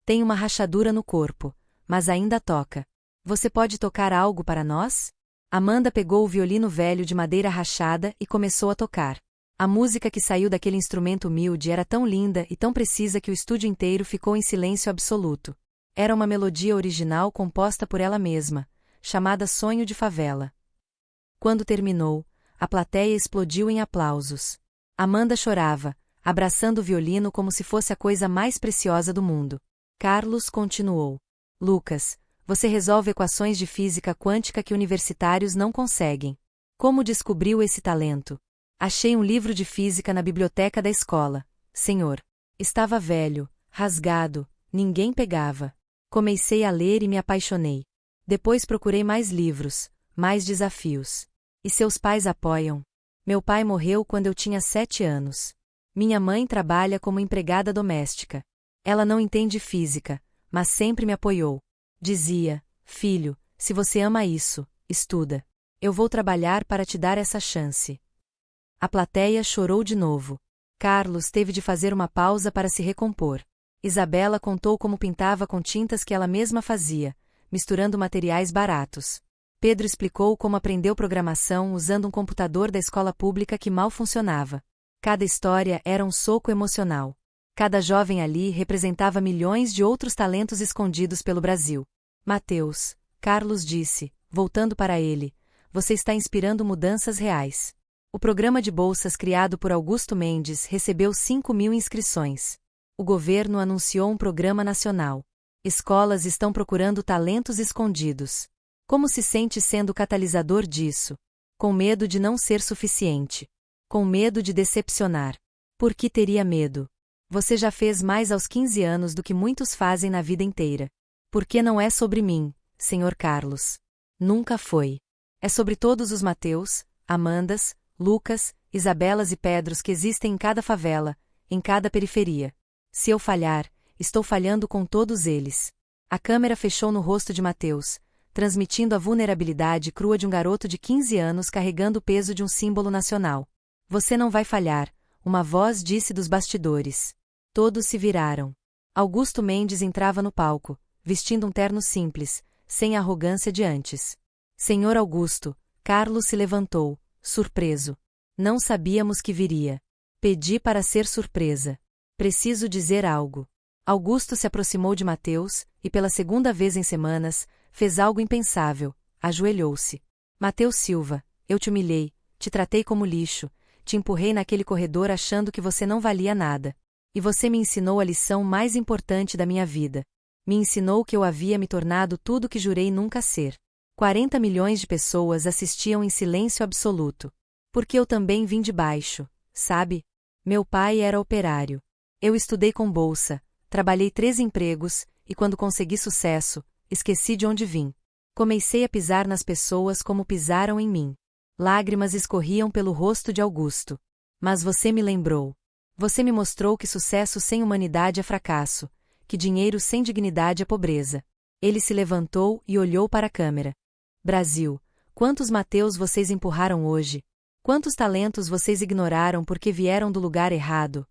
Tem uma rachadura no corpo, mas ainda toca. Você pode tocar algo para nós? Amanda pegou o violino velho de madeira rachada e começou a tocar. A música que saiu daquele instrumento humilde era tão linda e tão precisa que o estúdio inteiro ficou em silêncio absoluto. Era uma melodia original composta por ela mesma, chamada Sonho de Favela. Quando terminou, a plateia explodiu em aplausos. Amanda chorava, abraçando o violino como se fosse a coisa mais preciosa do mundo. Carlos continuou. Lucas, você resolve equações de física quântica que universitários não conseguem. Como descobriu esse talento? Achei um livro de física na biblioteca da escola, senhor. Estava velho, rasgado, ninguém pegava. Comecei a ler e me apaixonei. Depois procurei mais livros, mais desafios. E seus pais apoiam? Meu pai morreu quando eu tinha 7 anos. Minha mãe trabalha como empregada doméstica. Ela não entende física, mas sempre me apoiou. Dizia, filho, se você ama isso, estuda. Eu vou trabalhar para te dar essa chance. A plateia chorou de novo. Carlos teve de fazer uma pausa para se recompor. Isabela contou como pintava com tintas que ela mesma fazia, misturando materiais baratos. Pedro explicou como aprendeu programação usando um computador da escola pública que mal funcionava. Cada história era um soco emocional. Cada jovem ali representava milhões de outros talentos escondidos pelo Brasil. Mateus, Carlos disse, voltando para ele, você está inspirando mudanças reais. O programa de bolsas criado por Augusto Mendes recebeu 5.000 inscrições. O governo anunciou um programa nacional. Escolas estão procurando talentos escondidos. Como se sente sendo catalisador disso? Com medo de não ser suficiente. Com medo de decepcionar. Por que teria medo? Você já fez mais aos 15 anos do que muitos fazem na vida inteira. Porque não é sobre mim, Sr. Carlos. Nunca foi. É sobre todos os Mateus, Amandas, Lucas, Isabelas e Pedros que existem em cada favela, em cada periferia. Se eu falhar, estou falhando com todos eles. A câmera fechou no rosto de Mateus, transmitindo a vulnerabilidade crua de um garoto de 15 anos carregando o peso de um símbolo nacional. Você não vai falhar, uma voz disse dos bastidores. Todos se viraram. Augusto Mendes entrava no palco, vestindo um terno simples, sem a arrogância de antes. Senhor Augusto, Carlos se levantou, surpreso. Não sabíamos que viria. Pedi para ser surpresa. Preciso dizer algo. Augusto se aproximou de Mateus, e pela segunda vez em semanas, fez algo impensável, ajoelhou-se. Mateus Silva, eu te humilhei, te tratei como lixo, te empurrei naquele corredor achando que você não valia nada. E você me ensinou a lição mais importante da minha vida. Me ensinou que eu havia me tornado tudo que jurei nunca ser. 40 milhões de pessoas assistiam em silêncio absoluto. Porque eu também vim de baixo, sabe? Meu pai era operário. Eu estudei com bolsa, trabalhei 3 empregos, e quando consegui sucesso, esqueci de onde vim. Comecei a pisar nas pessoas como pisaram em mim. Lágrimas escorriam pelo rosto de Augusto. Mas você me lembrou. Você me mostrou que sucesso sem humanidade é fracasso, que dinheiro sem dignidade é pobreza. Ele se levantou e olhou para a câmera. Brasil, quantos Mateus vocês empurraram hoje? Quantos talentos vocês ignoraram porque vieram do lugar errado?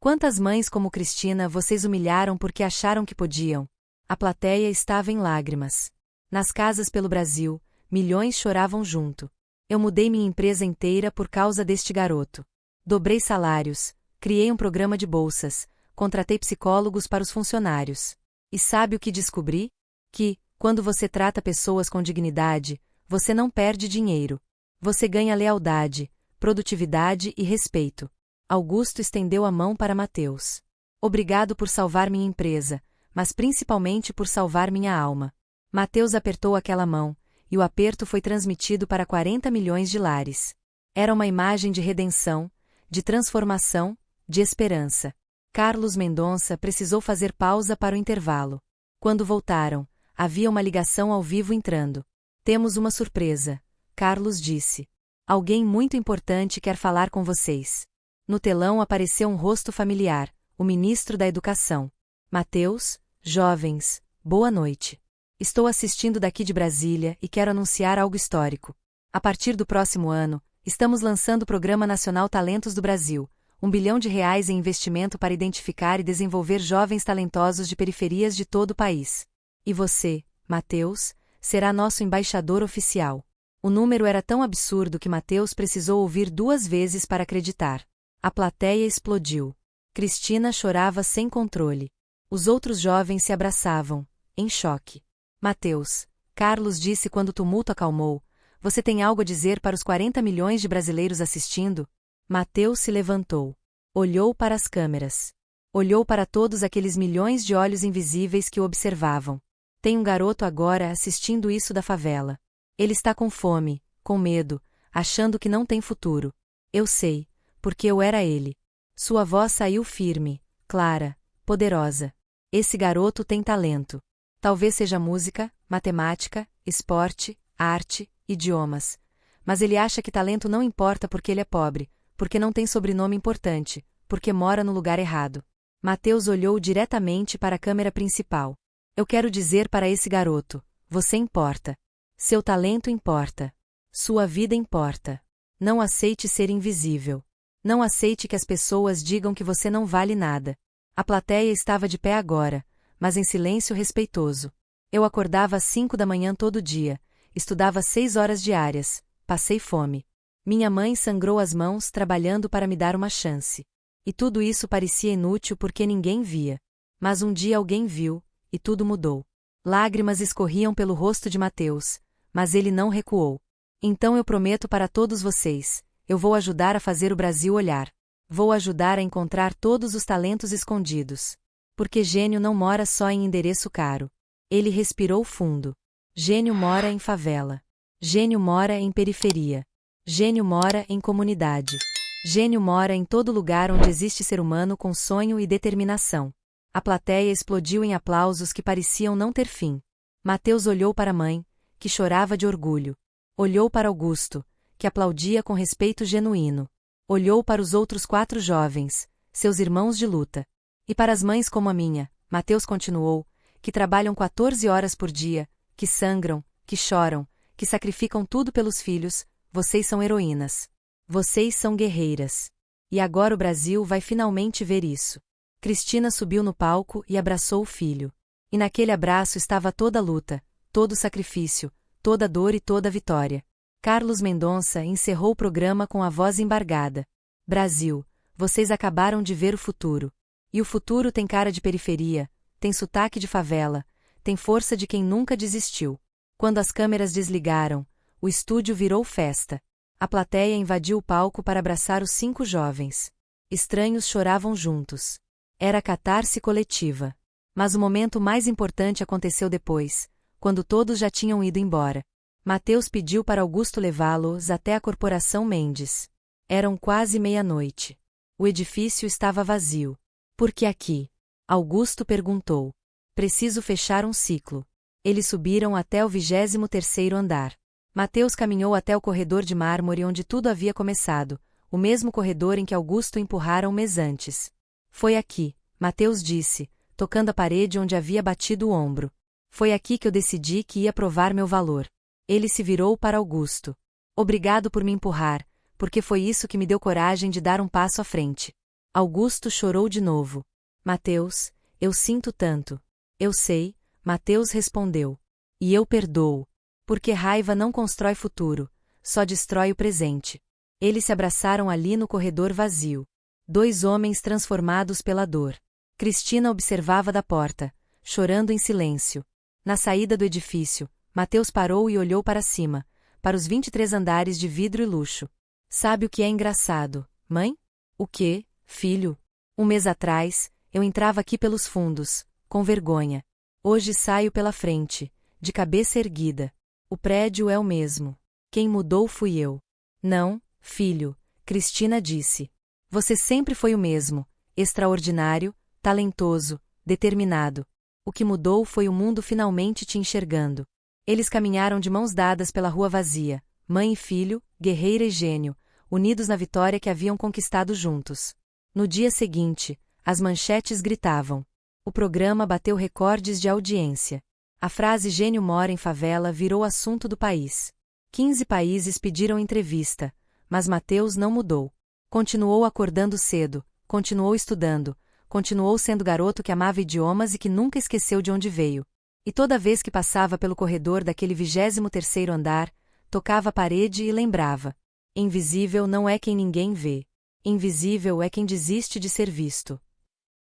Quantas mães como Cristina vocês humilharam porque acharam que podiam? A plateia estava em lágrimas. Nas casas pelo Brasil, milhões choravam junto. Eu mudei minha empresa inteira por causa deste garoto. Dobrei salários, criei um programa de bolsas, contratei psicólogos para os funcionários. E sabe o que descobri? Que, quando você trata pessoas com dignidade, você não perde dinheiro. Você ganha lealdade, produtividade e respeito. Augusto estendeu a mão para Mateus. Obrigado por salvar minha empresa, mas principalmente por salvar minha alma. Mateus apertou aquela mão, e o aperto foi transmitido para 40 milhões de lares. Era uma imagem de redenção, de transformação, de esperança. Carlos Mendonça precisou fazer pausa para o intervalo. Quando voltaram, havia uma ligação ao vivo entrando. Temos uma surpresa, Carlos disse. Alguém muito importante quer falar com vocês. No telão apareceu um rosto familiar, o o ministro da Educação. Mateus, jovens, boa noite. Estou assistindo daqui de Brasília e quero anunciar algo histórico. A partir do próximo ano, estamos lançando o Programa Nacional Talentos do Brasil, R$ 1 bilhão em investimento para identificar e desenvolver jovens talentosos de periferias de todo o país. E você, Mateus, será nosso embaixador oficial. O número era tão absurdo que Mateus precisou ouvir 2 vezes para acreditar. A plateia explodiu. Cristina chorava sem controle. Os outros jovens se abraçavam, em choque. Mateus, Carlos disse quando o tumulto acalmou, você tem algo a dizer para os 40 milhões de brasileiros assistindo? Mateus se levantou. Olhou para as câmeras. Olhou para todos aqueles milhões de olhos invisíveis que o observavam. Tem um garoto agora assistindo isso da favela. Ele está com fome, com medo, achando que não tem futuro. Eu sei, porque eu era ele. Sua voz saiu firme, clara, poderosa. Esse garoto tem talento. Talvez seja música, matemática, esporte, arte, idiomas. Mas ele acha que talento não importa porque ele é pobre, porque não tem sobrenome importante, porque mora no lugar errado. Mateus olhou diretamente para a câmera principal. Eu quero dizer para esse garoto, você importa. Seu talento importa. Sua vida importa. Não aceite ser invisível. Não aceite que as pessoas digam que você não vale nada. A plateia estava de pé agora, mas em silêncio respeitoso. Eu acordava às 5 da manhã todo dia, estudava 6 horas diárias, passei fome. Minha mãe sangrou as mãos trabalhando para me dar uma chance. E tudo isso parecia inútil porque ninguém via. Mas um dia alguém viu, e tudo mudou. Lágrimas escorriam pelo rosto de Mateus, mas ele não recuou. Então eu prometo para todos vocês, eu vou ajudar a fazer o Brasil olhar. Vou ajudar a encontrar todos os talentos escondidos. Porque gênio não mora só em endereço caro. Ele respirou fundo. Gênio mora em favela. Gênio mora em periferia. Gênio mora em comunidade. Gênio mora em todo lugar onde existe ser humano com sonho e determinação. A plateia explodiu em aplausos que pareciam não ter fim. Mateus olhou para a mãe, que chorava de orgulho. Olhou para Augusto, que aplaudia com respeito genuíno. Olhou para os outros 4 jovens, seus irmãos de luta. E para as mães como a minha, Mateus continuou, que trabalham 14 horas por dia, que sangram, que choram, que sacrificam tudo pelos filhos, vocês são heroínas. Vocês são guerreiras. E agora o Brasil vai finalmente ver isso. Cristina subiu no palco e abraçou o filho. E naquele abraço estava toda a luta, todo o sacrifício, toda a dor e toda a vitória. Carlos Mendonça encerrou o programa com a voz embargada. Brasil, vocês acabaram de ver o futuro. E o futuro tem cara de periferia, tem sotaque de favela, tem força de quem nunca desistiu. Quando as câmeras desligaram, o estúdio virou festa. A plateia invadiu o palco para abraçar os 5 jovens. Estranhos choravam juntos. Era catarse coletiva. Mas o momento mais importante aconteceu depois, quando todos já tinham ido embora. Mateus pediu para Augusto levá-los até a Corporação Mendes. Eram quase meia-noite. O edifício estava vazio. Por que aqui? Augusto perguntou. Preciso fechar um ciclo. Eles subiram até o 23º andar. Mateus caminhou até o corredor de mármore onde tudo havia começado, o mesmo corredor em que Augusto empurrara um mês antes. Foi aqui, Mateus disse, tocando a parede onde havia batido o ombro. Foi aqui que eu decidi que ia provar meu valor. Ele se virou para Augusto. Obrigado por me empurrar, porque foi isso que me deu coragem de dar um passo à frente. Augusto chorou de novo. Mateus, eu sinto tanto. Eu sei, Mateus respondeu. E eu perdoo. Porque raiva não constrói futuro, só destrói o presente. Eles se abraçaram ali no corredor vazio. 2 homens transformados pela dor. Cristina observava da porta, chorando em silêncio. Na saída do edifício, Mateus parou e olhou para cima, para os 23 andares de vidro e luxo. Sabe o que é engraçado, mãe? O quê, filho? 1 mês atrás, eu entrava aqui pelos fundos, com vergonha. Hoje saio pela frente, de cabeça erguida. O prédio é o mesmo. Quem mudou fui eu. Não, filho, Cristina disse. Você sempre foi o mesmo, extraordinário, talentoso, determinado. O que mudou foi o mundo finalmente te enxergando. Eles caminharam de mãos dadas pela rua vazia, mãe e filho, guerreira e gênio, unidos na vitória que haviam conquistado juntos. No dia seguinte, As manchetes gritavam. O programa bateu recordes de audiência. A frase "Gênio mora em favela" virou assunto do país. 15 países pediram entrevista, mas Mateus não mudou. Continuou acordando cedo, continuou estudando, continuou sendo garoto que amava idiomas e que nunca esqueceu de onde veio. E toda vez que passava pelo corredor daquele 23º andar, tocava a parede e lembrava: invisível não é quem ninguém vê. Invisível é quem desiste de ser visto.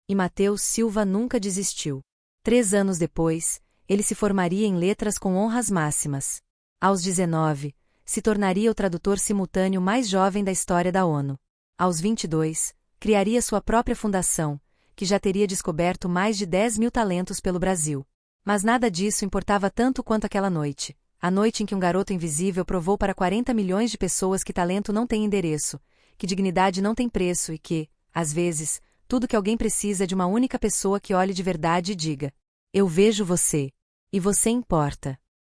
E Mateus Silva nunca desistiu. 3 anos depois, ele se formaria em letras com honras máximas. Aos 19, se tornaria o tradutor simultâneo mais jovem da história da ONU. Aos 22, criaria sua própria fundação, que já teria descoberto mais de 10.000 talentos pelo Brasil. Mas nada disso importava tanto quanto aquela noite. A noite em que um garoto invisível provou para 40 milhões de pessoas que talento não tem endereço, que dignidade não tem preço e que, às vezes, tudo que alguém precisa é de uma única pessoa que olhe de verdade e diga: eu vejo você. E você importa.